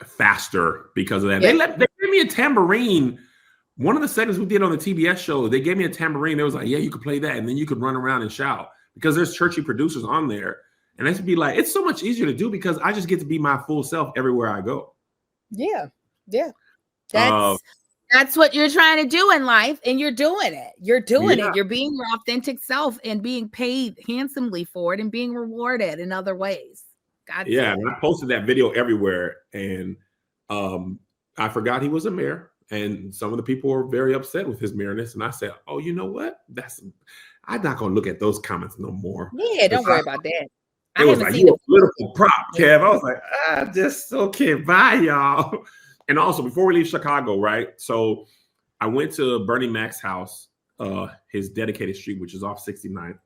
faster because of that. Yeah. They gave me a tambourine. One of the segments we did on the TBS show, they gave me a tambourine. It was like, yeah, you could play that. And then you could run around and shout because there's churchy producers on there. And I should be like, it's so much easier to do because I just get to be my full self everywhere I go. Yeah. Yeah. That's what you're trying to do in life, and you're doing it. You're doing Yeah. it. You're being your authentic self and being paid handsomely for it and being rewarded in other ways. God, Yeah, and I posted that video everywhere, and I forgot he was a mayor, and some of the people were very upset with his mayorness, and I said, "Oh, you know what? I'm not gonna look at those comments no more." Yeah, don't worry about that. It was like, you a political prop, Kev. I was like, just okay, bye, y'all. And also, before we leave Chicago, right? So I went to Bernie Mac's house, his dedicated street, which is off 69th.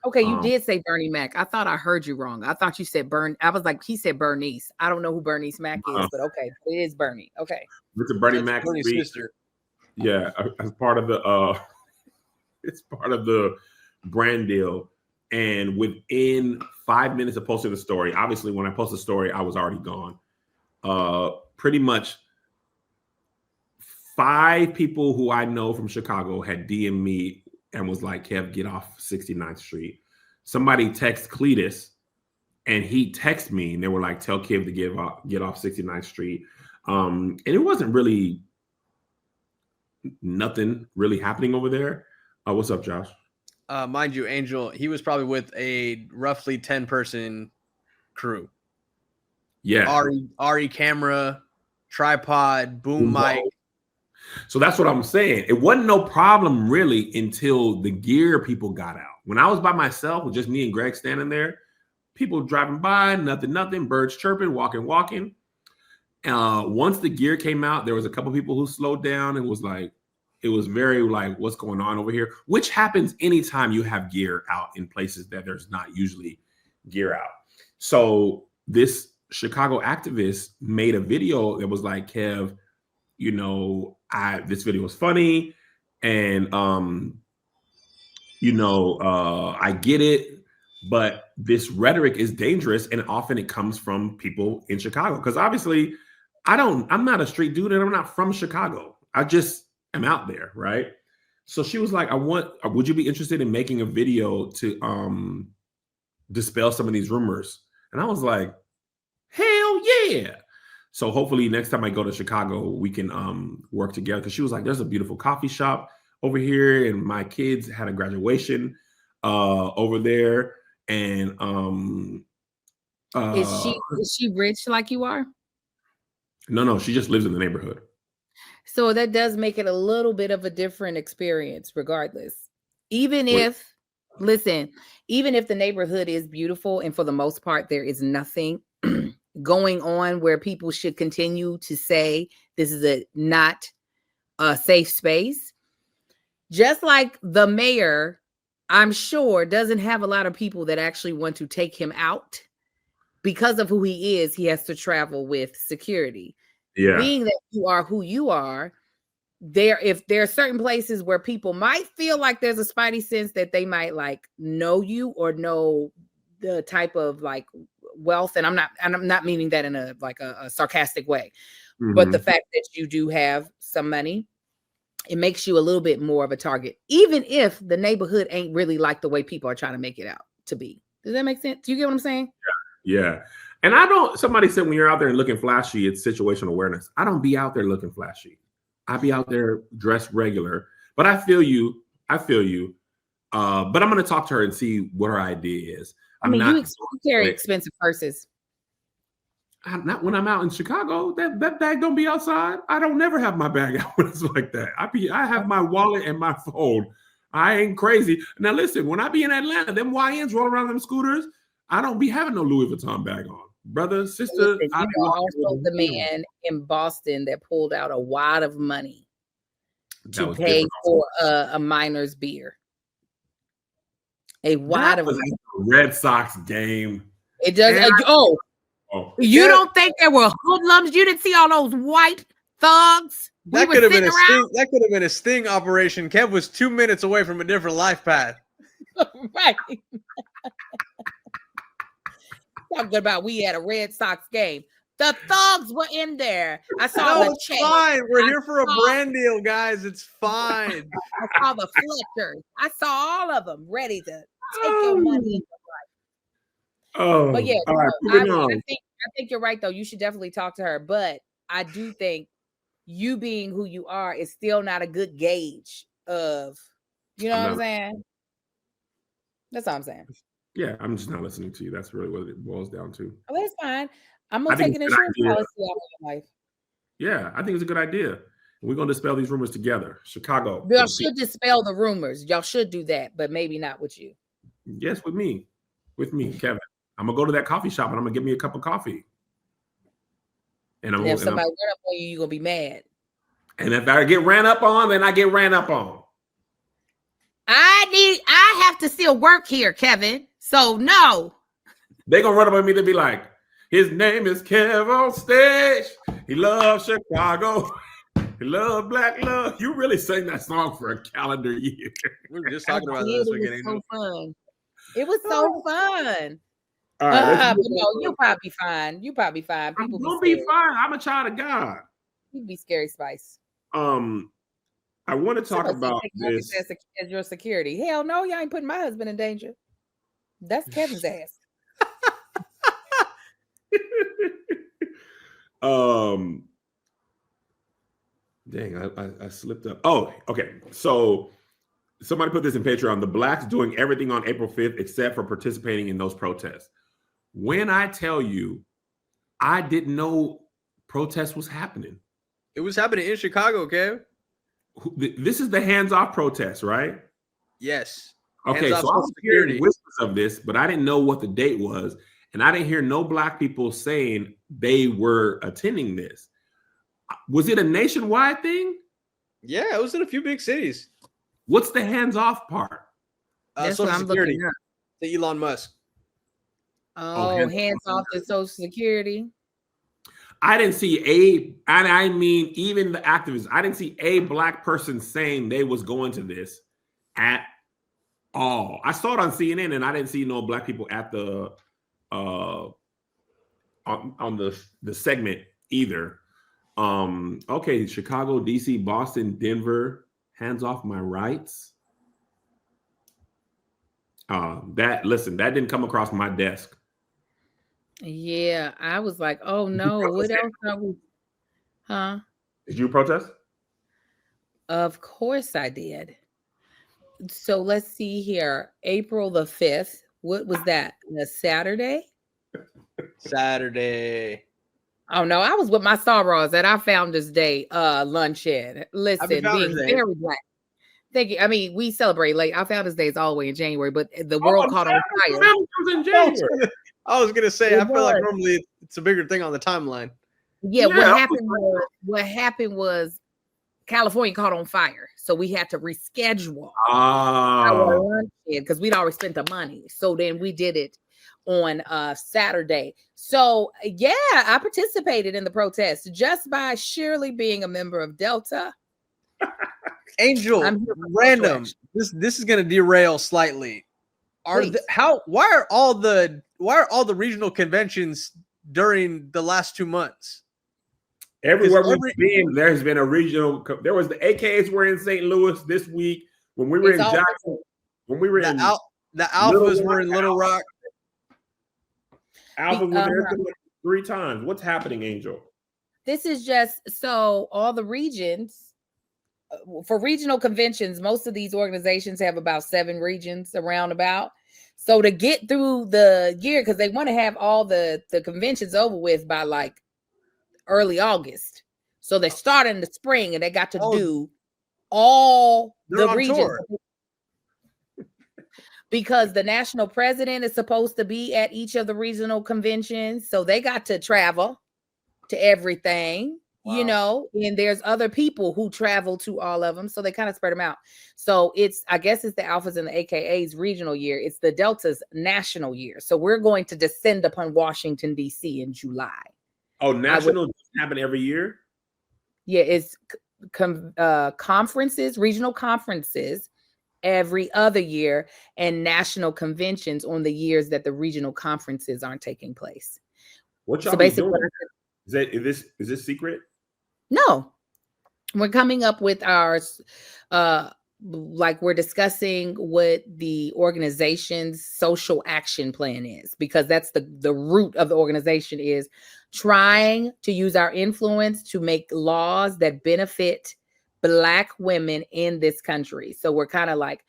Okay, you did say Bernie Mac. I thought I heard you wrong. I thought you said I was like, he said Bernice. I don't know who Bernice Mac is, but okay, it is Bernie. Okay. Went to Bernie Mac's Bernie's street. sister. Yeah, as part of the it's part of the brand deal. And within 5 minutes of posting the story, obviously when I posted the story, I was already gone. Pretty much 5 people who I know from Chicago had DM'd me and was like, Kev, get off 69th Street. Somebody text Cletus and he texted me and they were like, tell Kev to get off 69th Street. And it wasn't really nothing really happening over there. What's up, Josh? Mind you, Angel, he was probably with a roughly 10-person crew. Yeah. Ari camera, tripod, boom mic. So that's what I'm saying. It wasn't no problem really until the gear people got out. When I was by myself with just me and Greg standing there, people driving by, nothing, birds chirping, walking. Once the gear came out, there was a couple people who slowed down and was like, it was very like, what's going on over here? Which happens anytime you have gear out in places that there's not usually gear out. So this Chicago activist made a video that was like, Kev, you know, this video was funny, and I get it, but this rhetoric is dangerous, and often it comes from people in Chicago. Because obviously, I'm not a street dude, and I'm not from Chicago. I just am out there, right? So she was like, would you be interested in making a video to dispel some of these rumors? And I was like, hell yeah. So hopefully next time I go to Chicago, we can work together. Because she was like, there's a beautiful coffee shop over here, and my kids had a graduation over there. And is she rich like you are? No, she just lives in the neighborhood. So that does make it a little bit of a different experience, regardless. Even if the neighborhood is beautiful, and for the most part, there is nothing going on where people should continue to say this is not a safe space. Just like the mayor, I'm sure, doesn't have a lot of people that actually want to take him out because of who he is. He has to travel with security. Yeah. Being that you are who you are, if there are certain places where people might feel like there's a spidey sense that they might like know you or know the type of like wealth, and I'm not meaning that in a sarcastic way, but the fact that you do have some money, it makes you a little bit more of a target, even if the neighborhood ain't really like the way people are trying to make it out to be. Does that make sense? Do you get what I'm saying? Yeah. And somebody said when you're out there and looking flashy, it's situational awareness. I don't be out there looking flashy. I be out there dressed regular, but I feel you. But I'm going to talk to her and see what her idea is. You carry expensive purses. Not when I'm out in Chicago. That bag don't be outside. I don't never have my bag out when it's like that. I have my wallet and my phone. I ain't crazy. Now listen, when I be in Atlanta, them YNs roll around them scooters, I don't be having no Louis Vuitton bag on. Brother, sister. Listen, also the man in Boston that pulled out a wad of money to pay for a miner's beer. A wad of money. Red Sox game. It does. You don't think there were hoodlums? You didn't see all those white thugs? That could have been a sting operation. Kev was 2 minutes away from a different life path. Right. Talking about we had a Red Sox game. The thugs were in there. I saw the it's fine. We're here for a brand deal, guys. It's fine. I saw the Fletchers. I saw all of them ready to take your money. But yeah, all right, I think you're right though. You should definitely talk to her. But I do think you being who you are is still not a good gauge of, you know what I'm saying? That's all I'm saying. Yeah, I'm just not listening to you. That's really what it boils down to. Oh, that's fine. I'm gonna take an insurance policy out of your life. Yeah, I think it's a good idea. We're gonna dispel these rumors together. Chicago. Y'all should dispel the rumors. Y'all should do that, but maybe not with you. Yes, with me, Kevin. I'm gonna go to that coffee shop and I'm gonna get me a cup of coffee. And And if somebody run up on you, you're gonna be mad. and if I get ran up on, then I get ran up on. I have to still work here, Kevin. So no. They gonna run up on me to be like, his name is Kev on stage. He loves Chicago. He loves black love. You really sang that song for a calendar year. We were just talking about It this was weekend. so fun. It was so fun. All right, But no, you'll probably be fine. You'll probably be fine. I'm People gonna be be scared. fine. I'm a child of God. You be scary spice. I want to talk Somebody about take Marcus this. as your security. Hell no, y'all ain't putting my husband in danger. That's Kevin's ass. Dang, I slipped up. Oh, okay. So somebody put this in Patreon. The blacks doing everything on April 5th except for participating in those protests. When I tell you, I didn't know protest was happening. It was happening in Chicago, Kev. This is the hands-off protest, right? Yes. Okay, Hands-off so I was security. hearing whispers of this, but I didn't know what the date was, and I didn't hear no black people saying they were attending this. Was it a nationwide thing? Yeah, it was in a few big cities. What's the hands-off part? That's Social what I'm Security. looking up. To Elon Musk. Oh, hands off the Social Security. I didn't see and I mean even the activists, I didn't see a black person saying they was going to this at all. I saw it on CNN and I didn't see no black people at the on the segment either. Okay, Chicago, DC, Boston, Denver, hands off my rights. That didn't come across my desk. Yeah, I was like, oh no, what else are we? Huh? Did you protest? Of course I did. So let's see here. April the 5th. What was that? A Saturday? Saturday. Oh no, I was with my sorors at our Founders Day luncheon. Listen, being Founders Day. very black. Thank you. I mean, we celebrate late. Our Founders Day is all the way in January, but the world caught on fire. In January. I was gonna say, It I feel like was. normally it's a bigger thing on the timeline. Yeah, Yeah. what happened was California caught on fire. So we had to reschedule Ah, our luncheon because we'd already spent the money. So then we did it on Saturday. So yeah, I participated in the protest just by surely being a member of Delta. Angel, I'm here for random. social This is gonna derail slightly. Please. Why are all the regional conventions during the last 2 months? everywhere Is we've been, there has been a regional. There was the AKAs were in St. Louis this week. When we were It's in all- Jackson, when we were in The Little Alphas were in Rock, Little Rock. Alpha was there Uh-huh. 3 times. What's happening, Angel? This is just so all the regions for regional conventions, most of these organizations have about 7 regions around about. So to get through the year, because they want to have all the conventions over with by like early August. So they start in the spring and they got to do all They're the on regions. tour. Because the national president is supposed to be at each of the regional conventions. So they got to travel to everything, you know, and there's other people who travel to all of them. So they kind of spread them out. So I guess it's the Alphas and the AKA's regional year. It's the Delta's national year. So we're going to descend upon Washington, D.C. in July. Oh, national doesn't happen every year. Yeah, it's conferences, regional conferences every other year, and national conventions on the years that the regional conferences aren't taking place. What y'all So be basically, doing? Is this secret? no, we're coming up with our like we're discussing what the organization's social action plan is, because that's the root of the organization, is trying to use our influence to make laws that benefit Black women in this country. So we're kind of like,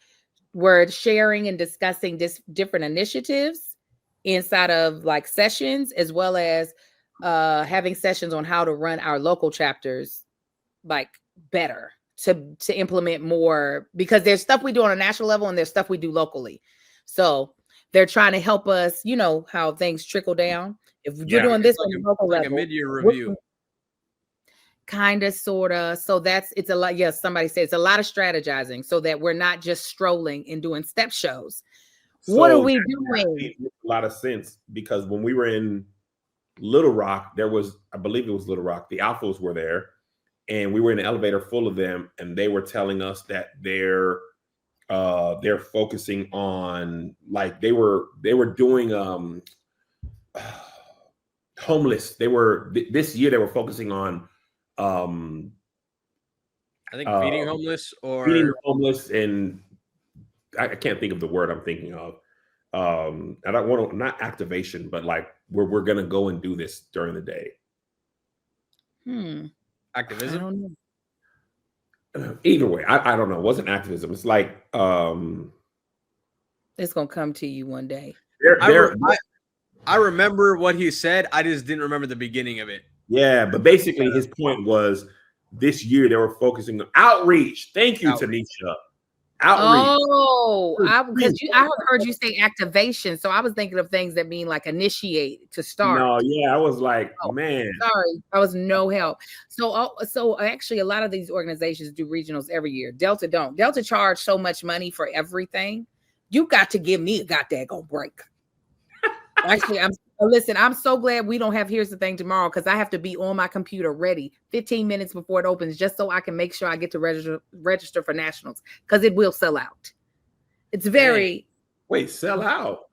we're sharing and discussing different initiatives inside of like sessions, as well as having sessions on how to run our local chapters like better to implement more, because there's stuff we do on a national level and there's stuff we do locally. So they're trying to help us, you know, how things trickle down. If you're doing this on the local like a level, mid-year review. kind of, sort of. So it's a lot. Yes, somebody said it's a lot of strategizing so that we're not just strolling and doing step shows. What are we doing? Makes a lot of sense because when we were in Little Rock, I believe it was Little Rock, the Alphas were there, and we were in an elevator full of them, and they were telling us that they're focusing on, like, they were doing homeless. This year they were focusing on I think feeding homeless and I can't think of the word I'm thinking of. I don't want to, not activation, but like we're gonna go and do this during the day. Activism. I don't know. Either way, I don't know. It wasn't activism. It's like It's gonna come to you one day. I remember what he said. I just didn't remember the beginning of it. Yeah, but basically his point was this year they were focusing on outreach. Thank you, Tanisha. Outreach. Oh, because I heard you say activation, so I was thinking of things that mean like initiate to start. No, yeah, I was like, man, sorry, I was no help. So actually, a lot of these organizations do regionals every year. Delta don't. Delta charge so much money for everything. You got to give me a goddamn break. Actually, I'm so glad we don't have Here's the Thing tomorrow because I have to be on my computer ready 15 minutes before it opens just so I can make sure I get to register for nationals because it will sell out. It's very... Wait, sell out?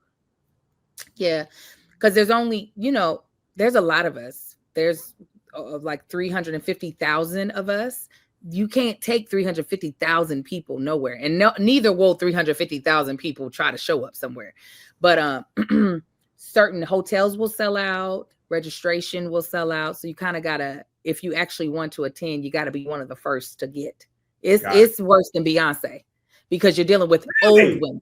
Yeah, because there's only, there's a lot of us. There's like 350,000 of us. You can't take 350,000 people nowhere. And neither will 350,000 people try to show up somewhere. But certain hotels will sell out, registration will sell out. So you kind of gotta, if you actually want to attend, you gotta be one of the first to get. It's worse than Beyonce because you're dealing with old women.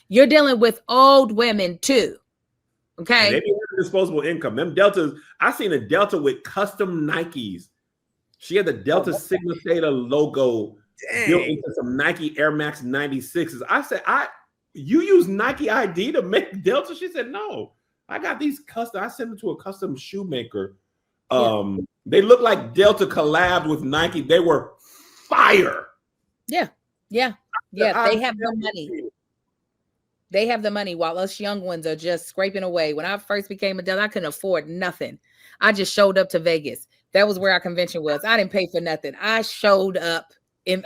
You're dealing with old women too. Okay. Maybe disposable income. Them Deltas, I seen a Delta with custom Nikes. She had the Delta Sigma Theta logo built into some Nike Air Max 96s. I said, you use Nike ID to make Delta? She said, no, I got these custom. I sent them to a custom shoemaker. They look like Delta collabed with Nike. They were fire. Yeah. They have the money. They have the money while us young ones are just scraping away. When I first became a Delta, I couldn't afford nothing. I just showed up to Vegas. That was where our convention was. I didn't pay for nothing. I showed up. And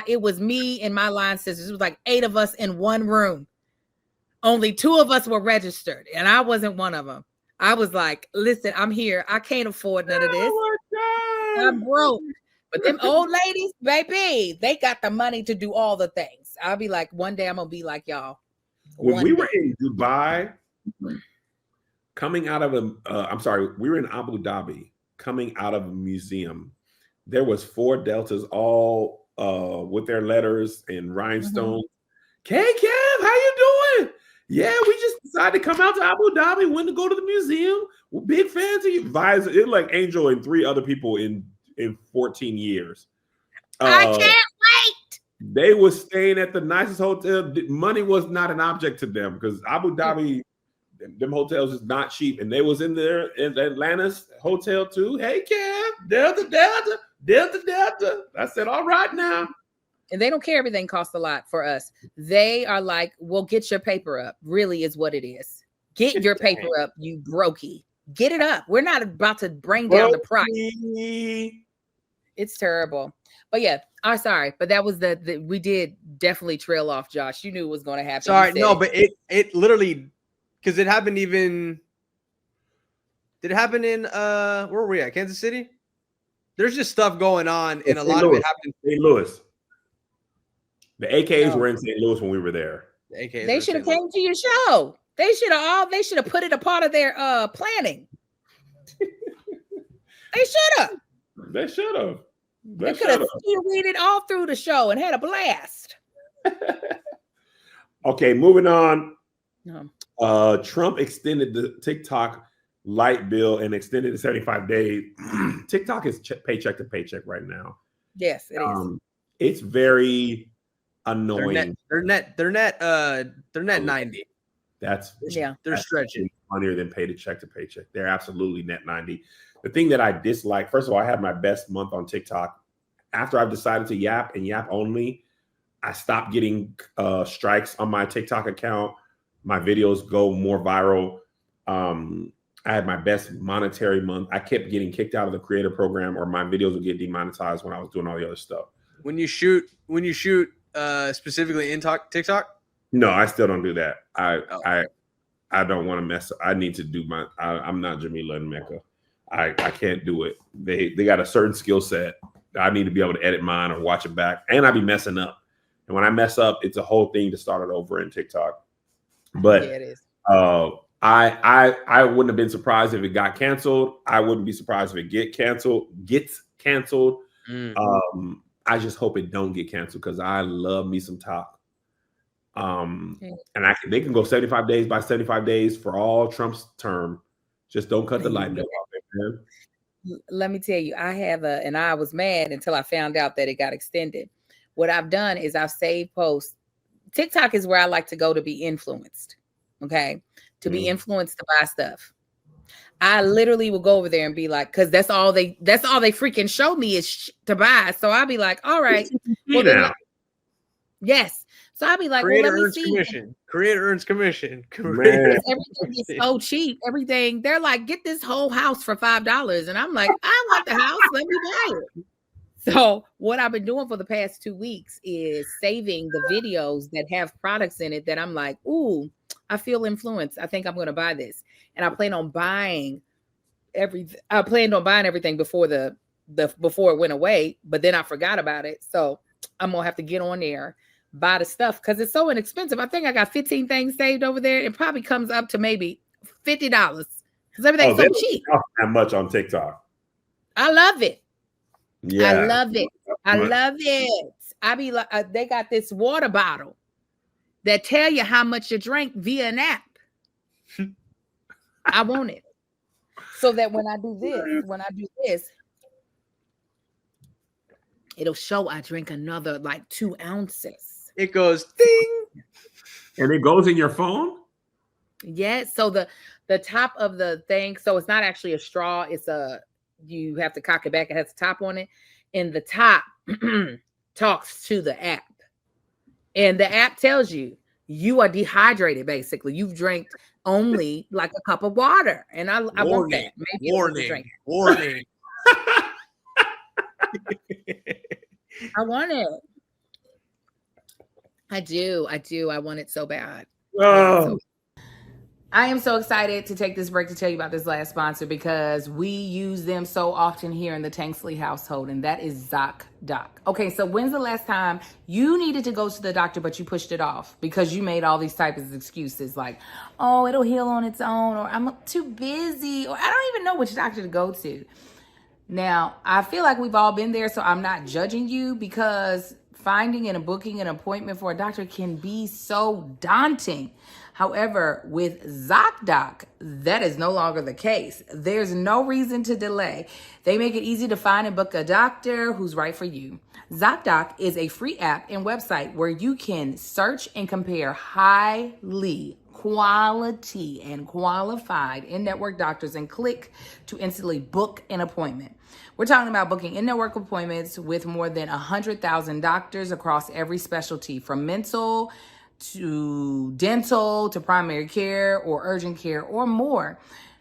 it was me and my line sisters. It was like 8 of us in one room. Only 2 of us were registered, and I wasn't one of them. I was like, listen, I'm here. I can't afford none of this. I'm broke. But them old ladies, baby, they got the money to do all the things. I'll be like, one day I'm going to be like y'all. When we were in Dubai, coming out of we were in Abu Dhabi, coming out of a museum. There was 4 Deltas all with their letters and rhinestones. Hey, Kev, how you doing? Yeah, we just decided to come out to Abu Dhabi, went to go to the museum. We're big fans of you. Visa, it like Angel and 3 other people in 14 years. I can't wait. They were staying at the nicest hotel. Money was not an object to them because Abu Dhabi, them hotels is not cheap. And they was in there in Atlanta's hotel too. Hey, Kev, Delta. I said, all right now. And they don't care everything costs a lot for us. They are like, well, get your paper up. Really is what it is. Get your paper up, you brokey. Get it up. We're not about to bring down the price. It's terrible. But yeah, I'm sorry. But that was we did definitely trail off, Josh. You knew it was going to happen. Sorry, no, but it literally, because it happened did it happen in, where were we at? Kansas City? There's just stuff going on, and a lot of it happened in St. Louis. The AKs were in St. Louis when we were there. They should have came to your show. They should have put it a part of their planning. They should have. They should have. They could have weeded all through the show and had a blast. Okay, moving on. No. Trump extended the TikTok light bill and extended it 75 days. TikTok is paycheck to paycheck right now. Yes, it is. It's very annoying. They're net 90. They're stretching. funnier than Pay to Paycheck. They're absolutely net 90. The thing that I dislike, first of all, I had my best month on TikTok. After I've decided to yap and yap only, I stopped getting strikes on my TikTok account. My videos go more viral. I had my best monetary month. I kept getting kicked out of the creator program, or my videos would get demonetized when I was doing all the other stuff. When you shoot specifically in TikTok? No, I still don't do that. I don't want to mess up. I need to do I'm not Jamila and Mecca. I can't do it. They got a certain skill set. I need to be able to edit mine or watch it back. And I be messing up. And when I mess up, it's a whole thing to start it over in TikTok. But Yeah, it is. I wouldn't have been surprised if it got canceled. I wouldn't be surprised if it gets canceled. I just hope it don't get canceled because I love me some talk. And they can go 75 days by 75 days for all Trump's term. Just don't cut the light bill off it, man. Let me tell you, I have and I was mad until I found out that it got extended. What I've done is I've saved posts. TikTok is where I like to go to be influenced. Okay. To be influenced to buy stuff. I literally will go over there and be like, because that's all they freaking show me is to buy. So I'll be like, all right. Well, yes. So I'll be like, Creator well, let me earns see. commission. Creator earns commission. Man. Everything is so cheap. Everything. They're like, get this whole house for $5. And I'm like, I want the house. Let me buy it. So what I've been doing for the past 2 weeks is saving the videos that have products in it that I'm like, ooh, I feel influenced. I think I'm going to buy this. And I plan on buying everything. I planned on buying everything before before it went away, but then I forgot about it. So I'm going to have to get on there, buy the stuff because it's so inexpensive. I think I got 15 things saved over there. It probably comes up to maybe $50 because everything's so cheap. Not much on TikTok. I love it. Yeah, I love it. I love it. I be like, they got this water bottle that tell you how much you drank via an app. I want it so that when I do this, it'll show I drink another like 2 ounces. It goes ding, and it goes in your phone. Yes. So the top of the thing. So it's not actually a straw. It's you have to cock it back. It has a top on it, and the top talks to the app, and the app tells you are dehydrated. Basically, you've drank only like a cup of water, and I want that. Maybe warning. I want it. I do. I want it so bad. Oh. I am so excited to take this break to tell you about this last sponsor because we use them so often here in the Tanksley household, and that is ZocDoc. Okay, so when's the last time you needed to go to the doctor, but you pushed it off because you made all these types of excuses like, oh, it'll heal on its own, or I'm too busy, or I don't even know which doctor to go to. Now, I feel like we've all been there, so I'm not judging you because finding and booking an appointment for a doctor can be so daunting. However, with ZocDoc, that is no longer the case. There's no reason to delay. They make it easy to find and book a doctor who's right for you. ZocDoc is a free app and website where you can search and compare highly quality and qualified in-network doctors and click to instantly book an appointment. We're talking about booking in-network appointments with more than 100,000 doctors across every specialty, from mental to dental to primary care or urgent care or more.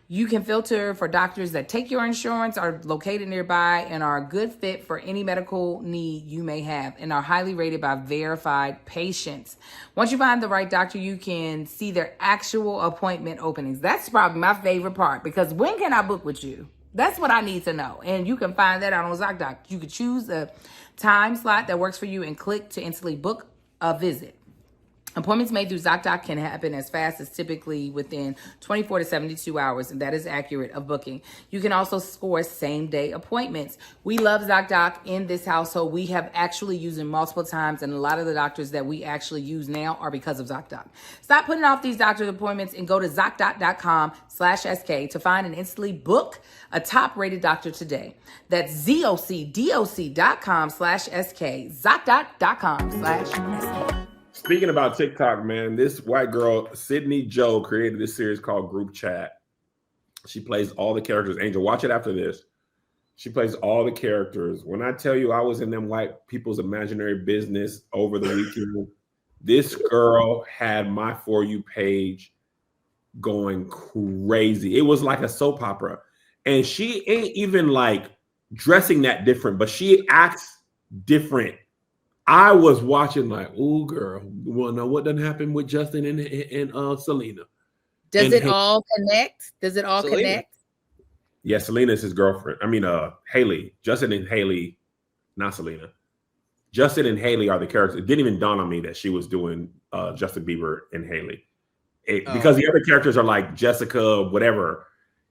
You can filter for doctors that take your insurance, are located nearby, and are a good fit for any medical need you may have, and are highly rated by verified patients. Once you find the right doctor, you can see their actual appointment openings. That's probably my favorite part, because when can I book with you? That's what I need to know. And you can find that out on ZocDoc. You can choose a time slot that works for you and click to instantly book a visit. Appointments made through ZocDoc can happen as fast as typically within 24 to 72 hours, and that is accurate of booking. You can also score same-day appointments. We love ZocDoc in this household. We have actually used it multiple times, and a lot of the doctors that we actually use now are because of ZocDoc. Stop putting off these doctor's appointments and go to ZocDoc.com/SK to find and instantly book a top-rated doctor today. That's ZocDoc.com/SK, ZocDoc.com/SK. Speaking about TikTok, man, this white girl, Sydney Joe, created this series called Group Chat. She plays all the characters. Angel, watch it after this. She plays all the characters. When I tell you I was in them white people's imaginary business over the weekend, this girl had my For You page going crazy. It was like a soap opera. And she ain't even like dressing that different, but she acts different. I was watching like, oh, girl. Well, now what done happened with Justin and Selena? Does And it all connect? Does it all Selena. connect? Yeah, Selena is his girlfriend. I mean, Haley. Justin and Haley, not Selena. Justin and Haley are the characters. It didn't even dawn on me that she was doing Justin Bieber and Haley. Because the other characters are like Jessica, whatever.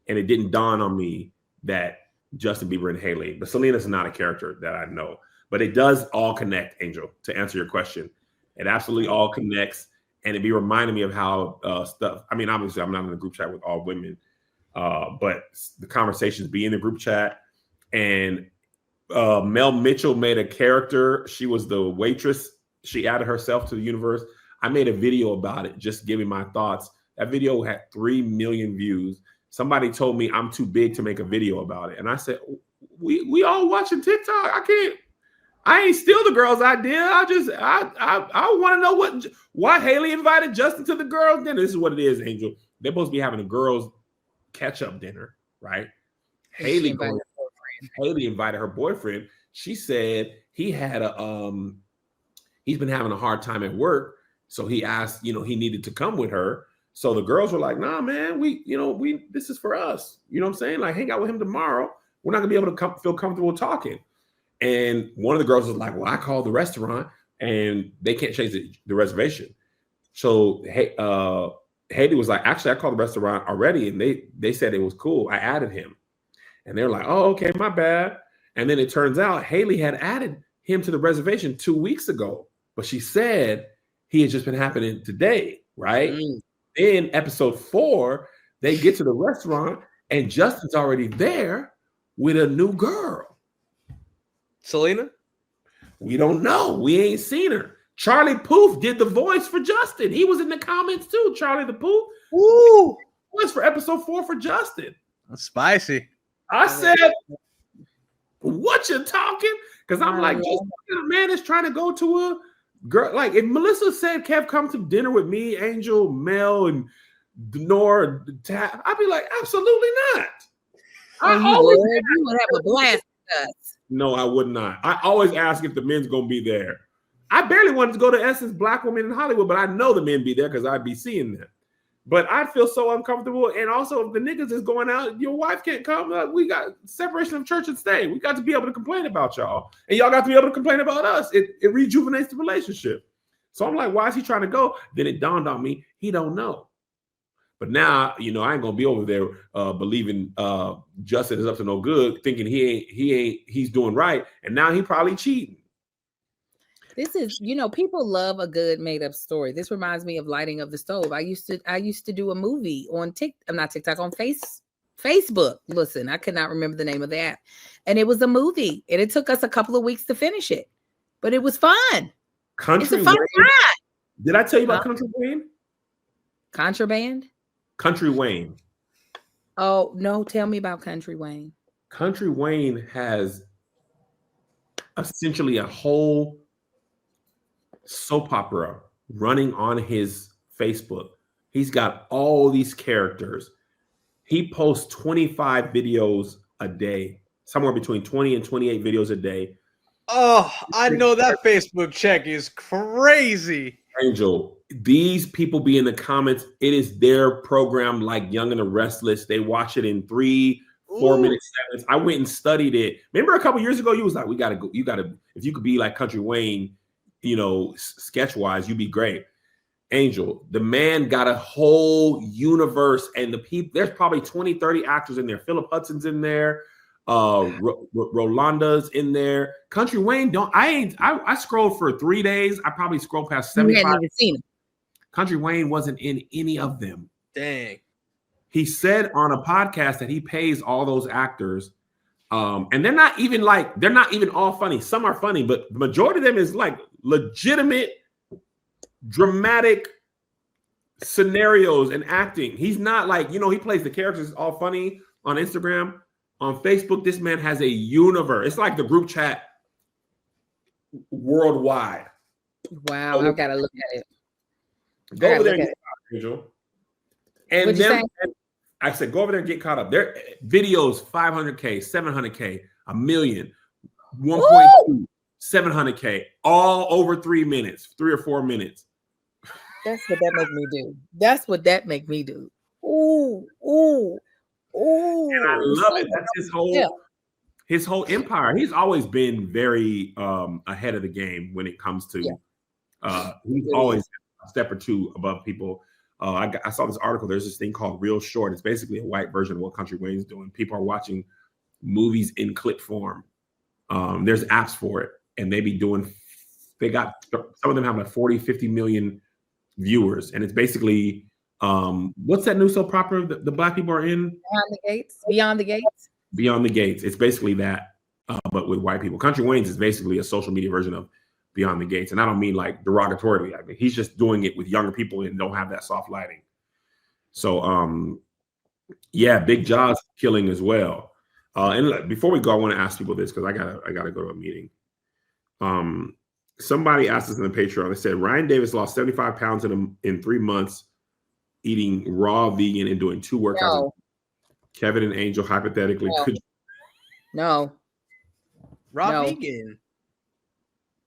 And it didn't dawn on me that Justin Bieber and Haley. But Selena's not a character that I know. But it does all connect, Angel, to answer your question. It absolutely all connects. And it be reminding me of how stuff. I mean, obviously, I'm not in a group chat with all women. But the conversations be in the group chat. And Mel Mitchell made a character. She was the waitress. She added herself to the universe. I made a video about it, just giving my thoughts. That video had 3 million views. Somebody told me I'm too big to make a video about it. And I said, we all watching TikTok. I ain't steal the girl's idea. I want to know why Haley invited Justin to the girls' dinner. This is what it is, Angel. They're supposed to be having a girls' catch-up dinner, right? Haley invited her boyfriend. She said he had he's been having a hard time at work. So he asked, he needed to come with her. So the girls were like, nah, man, this is for us. You know what I'm saying? Like, hang out with him tomorrow. We're not gonna be able to feel comfortable talking. And one of the girls was like, well, I called the restaurant and they can't change the reservation. So Haley was like, actually, I called the restaurant already and they said it was cool. I added him. And they're like, oh, okay, my bad. And then it turns out Haley had added him to the reservation 2 weeks ago. But she said he had just been happening today, right? In episode 4, they get to the restaurant and Justin's already there with a new girl. Selena? We don't know. We ain't seen her. Charlie Puth did the voice for Justin. He was in the comments too. Charlie the Puth. Woo! Voice for episode 4 for Justin. That's spicy. I said, what you talking? Because I'm like, just a man is trying to go to a girl. Like if Melissa said, Kev, come to dinner with me, Angel, Mel, and Nora, I'd be like, absolutely not. You would have a blast with us. No, I would not. I always ask if the men's gonna be there. I barely wanted to go to Essence Black Women in Hollywood, but I know the men be there because I'd be seeing them. But I'd feel so uncomfortable. And also, if the niggas is going out, your wife can't come. We got separation of church and state. We got to be able to complain about y'all. And y'all got to be able to complain about us. It rejuvenates the relationship. So I'm like, why is he trying to go? Then it dawned on me, he don't know. But now, I ain't gonna be over there believing Justin is up to no good, thinking he's doing right, and now he probably cheating. This is, people love a good made up story. This reminds me of Lighting of the Stove. I used to do a movie on Facebook. Listen, I could not remember the name of the app, and it was a movie, and it took us a couple of weeks to finish it, but it was fun. It's a fun ride. Did I tell you about Country Wayne? Contraband? Country Wayne. Oh, no, tell me about Country Wayne. Country Wayne has essentially a whole soap opera running on his Facebook. He's got all these characters. He posts 25 videos a day, somewhere between 20 and 28 videos a day. Oh, I know that Facebook check is crazy. Angel, these people be in the comments. It is their program, like Young and the Restless. They watch it in 3-4 minute segments. I went and studied it. Remember a couple years ago, you was like, we gotta go. You gotta, if you could be like Country Wayne, sketch wise, you'd be great. Angel, the man got a whole universe, and the people. There's probably 20, 30 actors in there. Philip Hudson's in there. Rolanda's in there. Country Wayne I scrolled for 3 days. I probably scrolled past 75. You hadn't even seen him. Country Wayne wasn't in any of them. Dang. He said on a podcast that he pays all those actors, and they're not even all funny. Some are funny, but the majority of them is like legitimate dramatic scenarios and acting. He's not like, he plays the characters all funny on Instagram. On Facebook, this man has a universe. It's like the group chat worldwide. Wow, I've got to look at it. Go over there look and at get caught up, Angel. And What'd you then say? I said, go over there and get caught up. Their videos, 500K, 700K, a million, 1.2, 700K, all over 3 minutes, 3 or 4 minutes. That's what that make me do. That's what that make me do. Ooh, ooh, ooh. And I love it. That's his whole empire. He's always been very ahead of the game when it comes to he's always a step or two above people. I saw this article. There's this thing called Real Short. It's basically a white version of what Country Wayne's doing. People are watching movies in clip form. There's apps for it, and they got some of them have like 40, 50 million viewers, and it's basically what's that new soap opera the black people are in? Beyond the Gates. Beyond the Gates. It's basically that, but with white people. Country Wayne's is basically a social media version of Beyond the Gates, and I don't mean like derogatorily. I mean he's just doing it with younger people and don't have that soft lighting. So Big Jaws killing as well. And before we go, I want to ask people this because I gotta go to a meeting. Somebody asked us in the Patreon. They said Ryan Davis lost 75 pounds in 3 months eating raw vegan and doing 2 workouts. No. Kevin and Angel hypothetically could. No. Raw vegan.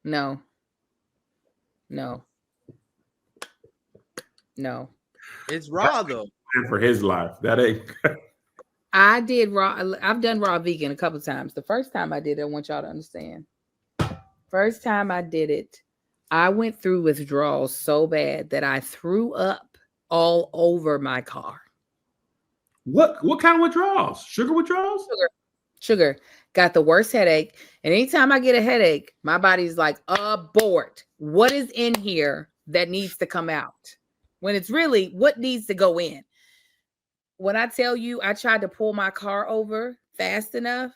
No. It's raw though. For his life, that ain't. I did raw. I've done raw vegan a couple times. The first time I did it, I want y'all to understand. First time I did it, I went through withdrawals so bad that I threw up all over my car. What kind of withdrawals? Sugar withdrawals? Sugar. Got the worst headache. And anytime I get a headache, my body's like, abort. What is in here that needs to come out? When it's really what needs to go in. When I tell you I tried to pull my car over fast enough,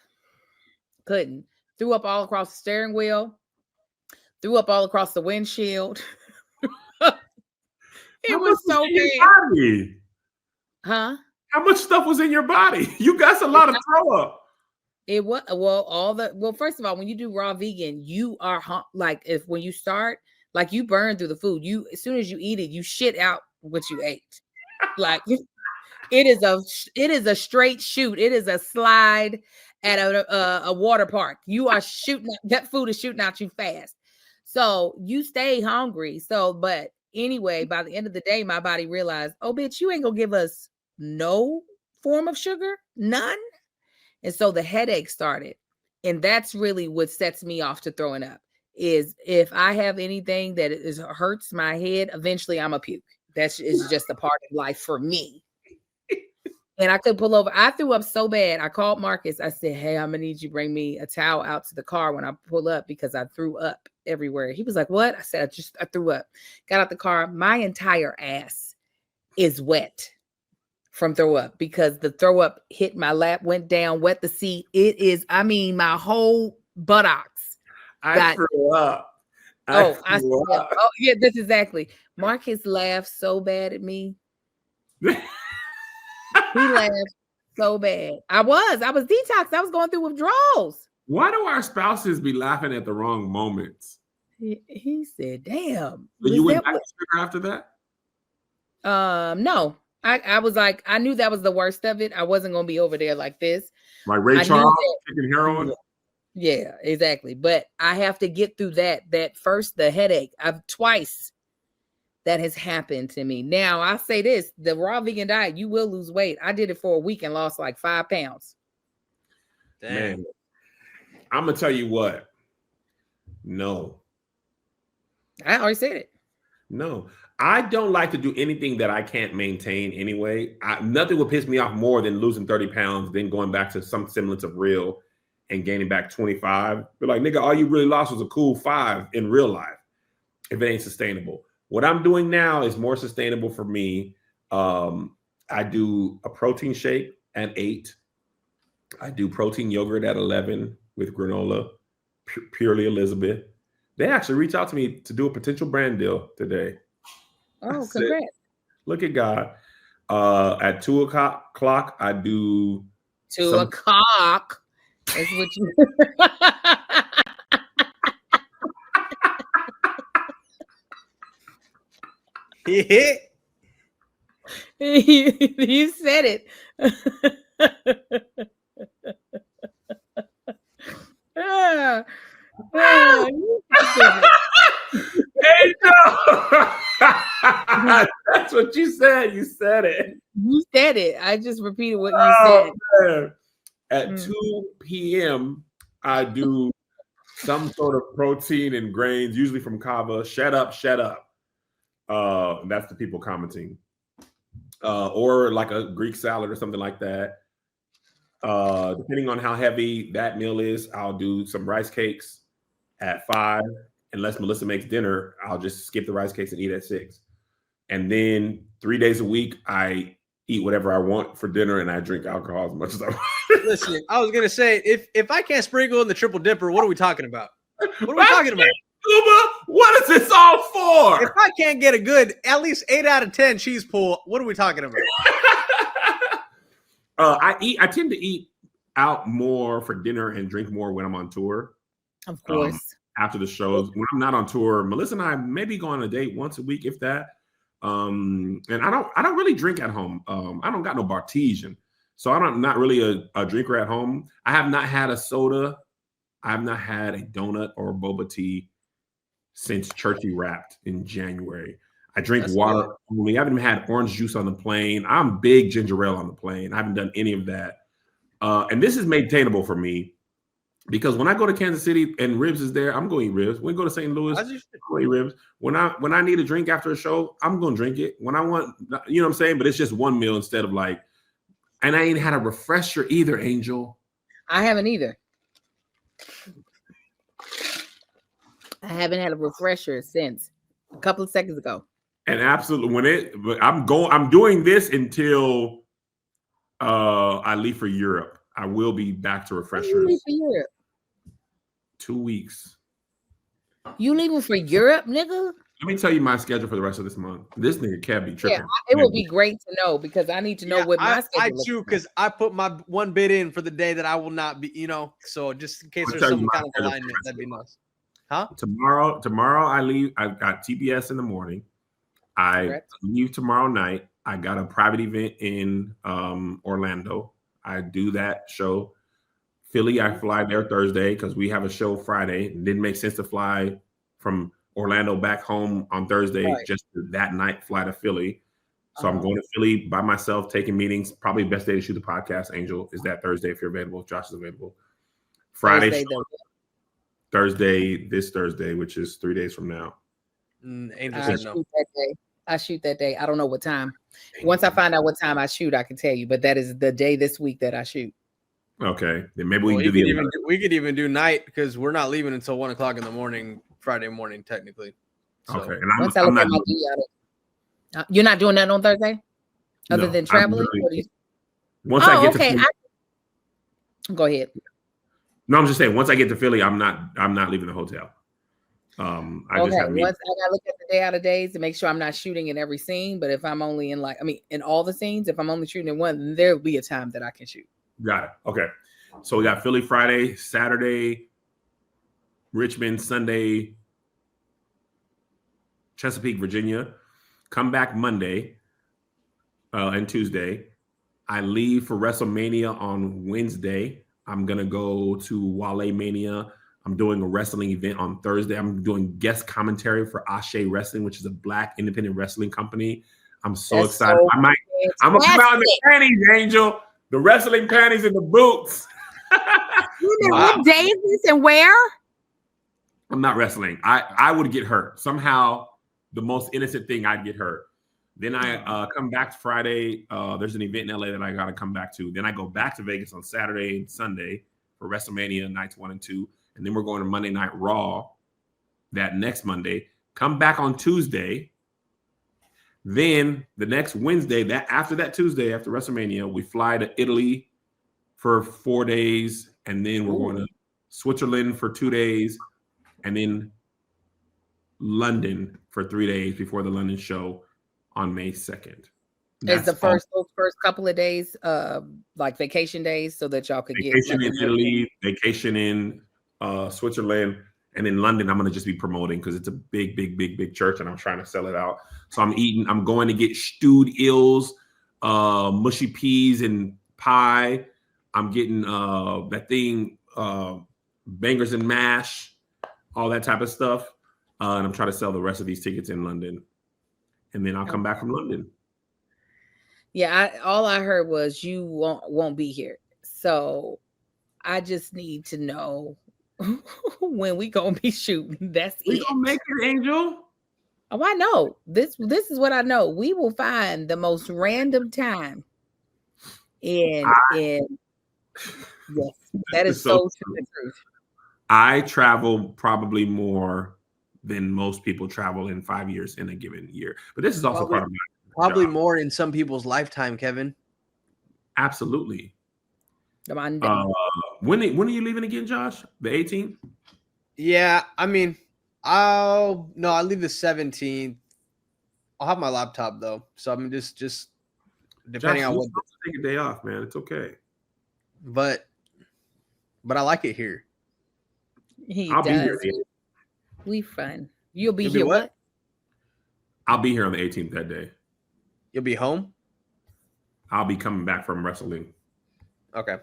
couldn't. Threw up all across the steering wheel. Threw up all across the windshield. It was so bad. Huh? How much stuff was in your body? You got a lot of throw up. It was first of all, when you do raw vegan, you are when you start, like you burn through the food. You as soon as you eat it, you shit out what you ate. Like it is a straight shoot. It is a slide at a water park. You are shooting that food is shooting out you fast. So you stay hungry. But anyway, by the end of the day, my body realized, oh bitch, you ain't gonna give us no form of sugar, none. And so the headache started. And that's really what sets me off to throwing up is if I have anything that hurts my head, eventually I'm a puke. That's is just a part of life for me. And I could pull over. I threw up so bad. I called Marcus. I said, hey, I'm going to need you to bring me a towel out to the car when I pull up because I threw up everywhere. He was like, what? I said, I threw up. Got out the car. My entire ass is wet from throw up because the throw up hit my lap, went down, wet the seat. It is, my whole buttocks. I threw up. Oh, yeah, that's exactly. Marcus laughed so bad at me. He laughed so bad. I was detoxed. I was going through withdrawals. Why do our spouses be laughing at the wrong moments? He said, damn. So you went back to sugar after that? No. I was like, I knew that was the worst of it. I wasn't going to be over there like this. Like Ray Charles taking heroin? Yeah, exactly. But I have to get through that first, the headache. Twice that has happened to me. Now, I'll say this, the raw vegan diet, you will lose weight. I did it for a week and lost like 5 pounds. Damn. Man, I'm going to tell you what. No. I already said it. No. I don't like to do anything that I can't maintain anyway. Nothing would piss me off more than losing 30 pounds, then going back to some semblance of real and gaining back 25. But like, nigga, all you really lost was a cool 5 in real life if it ain't sustainable. What I'm doing now is more sustainable for me. I do a protein shake at 8. I do protein yogurt at 11 with granola, purely Elizabeth. They actually reached out to me to do a potential brand deal today. Oh, That's it. congrats. Look at God. At 2:00, I do 2 some- o'clock. That's what you. You said it. Ah, you said it. That's what you said. You said it. You said it. I just repeated what you Oh, said. man. At 2 p.m., I do some sort of protein and grains, usually from Kava. Shut up. That's the people commenting. Or like a Greek salad or something like that. Depending on how heavy that meal is, I'll do some rice cakes at 5. Unless Melissa makes dinner, I'll just skip the rice cakes and eat at 6. And then 3 days a week, I eat whatever I want for dinner and I drink alcohol as much as I want. Listen, I was gonna say if I can't sprinkle in the triple dipper, what are we talking about? What are we talking about? Uber, what is this all for? If I can't get a good at least 8 out of 10 cheese pull, what are we talking about? I tend to eat out more for dinner and drink more when I'm on tour. Of course. After the shows, when I'm not on tour, Melissa and I maybe go on a date once a week, if that. And I don't really drink at home. I don't got no Bartesian, so I'm not really a drinker at home. I have not had a soda. I have not had a donut or a boba tea since Churchy Wrapped in January. I drink water only. I haven't even had orange juice on the plane. I'm big ginger ale on the plane. I haven't done any of that. And this is maintainable for me because when I go to Kansas City and Ribs is there, I'm going to eat ribs. When I go to St. Louis, I'm going to eat ribs. When I need a drink after a show, I'm going to drink it. When I want, you know what I'm saying? But it's just one meal instead of like, and I ain't had a refresher either, Angel. I haven't either. I haven't had a refresher since a couple of seconds ago. And absolutely, I'm doing this until I leave for Europe. I will be back to refreshers. You leaving for Europe? 2 weeks. You leaving for Europe, nigga? Let me tell you my schedule for the rest of this month. This nigga can't be tripping. Yeah, it would be great to know because I need to know what my schedule I looks too, like. because I put my one bid in for the day that I will not be, so just in case I'll there's tell you some my kind of schedule alignment, for that'd be nice. Huh? Tomorrow I leave. I've got TBS in the morning. I Correct. leave tomorrow night. I got a private event in Orlando. I do that show. Philly, I fly there Thursday because we have a show Friday. It didn't make sense to fly from Orlando back home on Thursday, Right. just that night fly to Philly. So I'm going to Philly by myself, taking meetings. Probably best day to shoot the podcast, Angel, is that Thursday if you're available, if Josh is available. Friday, Thursday, though. Thursday, this Thursday, which is 3 days from now. Angel I said shoot no. that day. I shoot that day. I don't know what time. Once I find out what time I shoot, I can tell you. But that is the day this week that I shoot. Okay, then maybe we Well, can do the we could even do night because we're not leaving until 1 o'clock in the morning, Friday morning, technically. So, okay. And Once I I'm look not at my DL, you're not doing that on Thursday, other No, than I'm traveling. literally- What do you- once I get to okay. Philly, Go ahead. no, I'm just saying once I get to Philly, I'm not leaving the hotel. I just Okay. have Once I gotta look at the day out of days to make sure I'm not shooting in every scene. But if I'm only in in all the scenes, if I'm only shooting in one, then there'll be a time that I can shoot. got it. Okay, so we got Philly Friday, Saturday, Richmond Sunday, Chesapeake, Virginia. Come back Monday and Tuesday. I leave for WrestleMania on Wednesday. I'm gonna go to Wale Mania. I'm doing a wrestling event on Thursday. I'm doing guest commentary for Ashe Wrestling, which is a Black independent wrestling company. I'm so That's excited. so I'm gonna come out in the panties, Angel. The wrestling panties and the boots. What day is this and where? I'm not wrestling. I would get hurt. Somehow, the most innocent thing, I'd get hurt. Then I come back Friday. There's an event in LA that I got to come back to. Then I go back to Vegas on Saturday and Sunday for WrestleMania nights 1 and 2. And then we're going to Monday Night Raw that next Monday. Come back on Tuesday. Then the next Wednesday, after that Tuesday, after WrestleMania, we fly to Italy for 4 days. And then we're going to Switzerland for 2 days. And then London for 3 days before the London show. on May 2nd. It's the first couple of days, like vacation days, so that y'all could vacation get in Italy, vacation in Switzerland, and in London. I'm gonna just be promoting because it's a big church, and I'm trying to sell it out. So I'm going to get stewed eels, mushy peas and pie. I'm getting that thing, bangers and mash, all that type of stuff, and I'm trying to sell the rest of these tickets in London, and then I'll come back from London. Yeah, all I heard was you won't be here. So I just need to know when we gonna be shooting. That's We it. gonna make it, Angel. Oh, I know. This is what I know. We will find the most random time. Yes, that is so true. I travel probably more than most people travel in 5 years in a given year. But this is also part of my Probably job. more in some people's lifetime, Kevin. Absolutely. When are you leaving again, Josh? The 18th? Yeah, I mean, I leave the 17th. I'll have my laptop though, so I'm just depending Josh, on what. Take a day off, man. It's okay. But I like it here. I'll be here. We fun. You'll be You'll here. be what? I'll be here on the 18th that day. You'll be home? I'll be coming back from wrestling. Okay.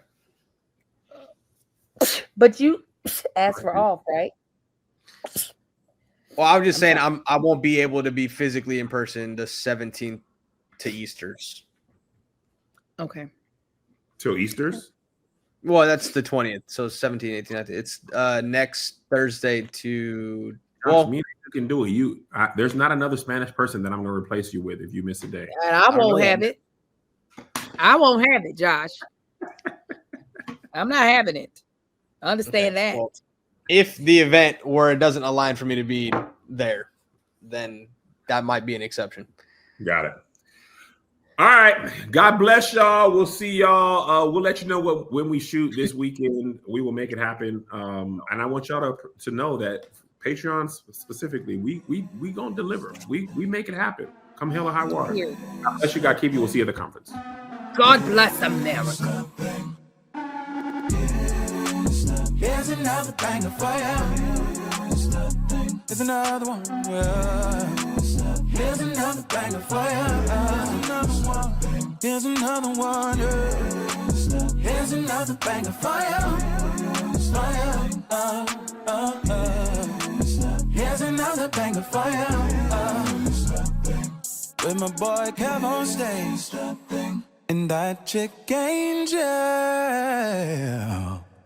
But you asked for off, right? Well, I was just saying I won't be able to be physically in person the 17th to Easter's. Okay. Till Easter's? Well, that's the 20th. So 17, 18, 19. It's next Thursday to Josh, you can do it. There's not another Spanish person that I'm going to replace you with if you miss a day. And I won't have it. I won't have it, Josh. I'm not having it. Understand that. Well, if the event where it doesn't align for me to be there, then that might be an exception. Got it. All right. God bless y'all. We'll see y'all. We'll let you know when we shoot this weekend. We will make it happen. And I want y'all to know that Patreon specifically, we gonna deliver. We make it happen. Come hell or high water. God bless you. God keep you. We'll see you at the conference. God bless America. Here's another banger for you. Here's another one. Here's another banger for you. Here's another one. Here's another banger for you. Here's another banger for you. With my boy Kev on stage. And that chick Angel.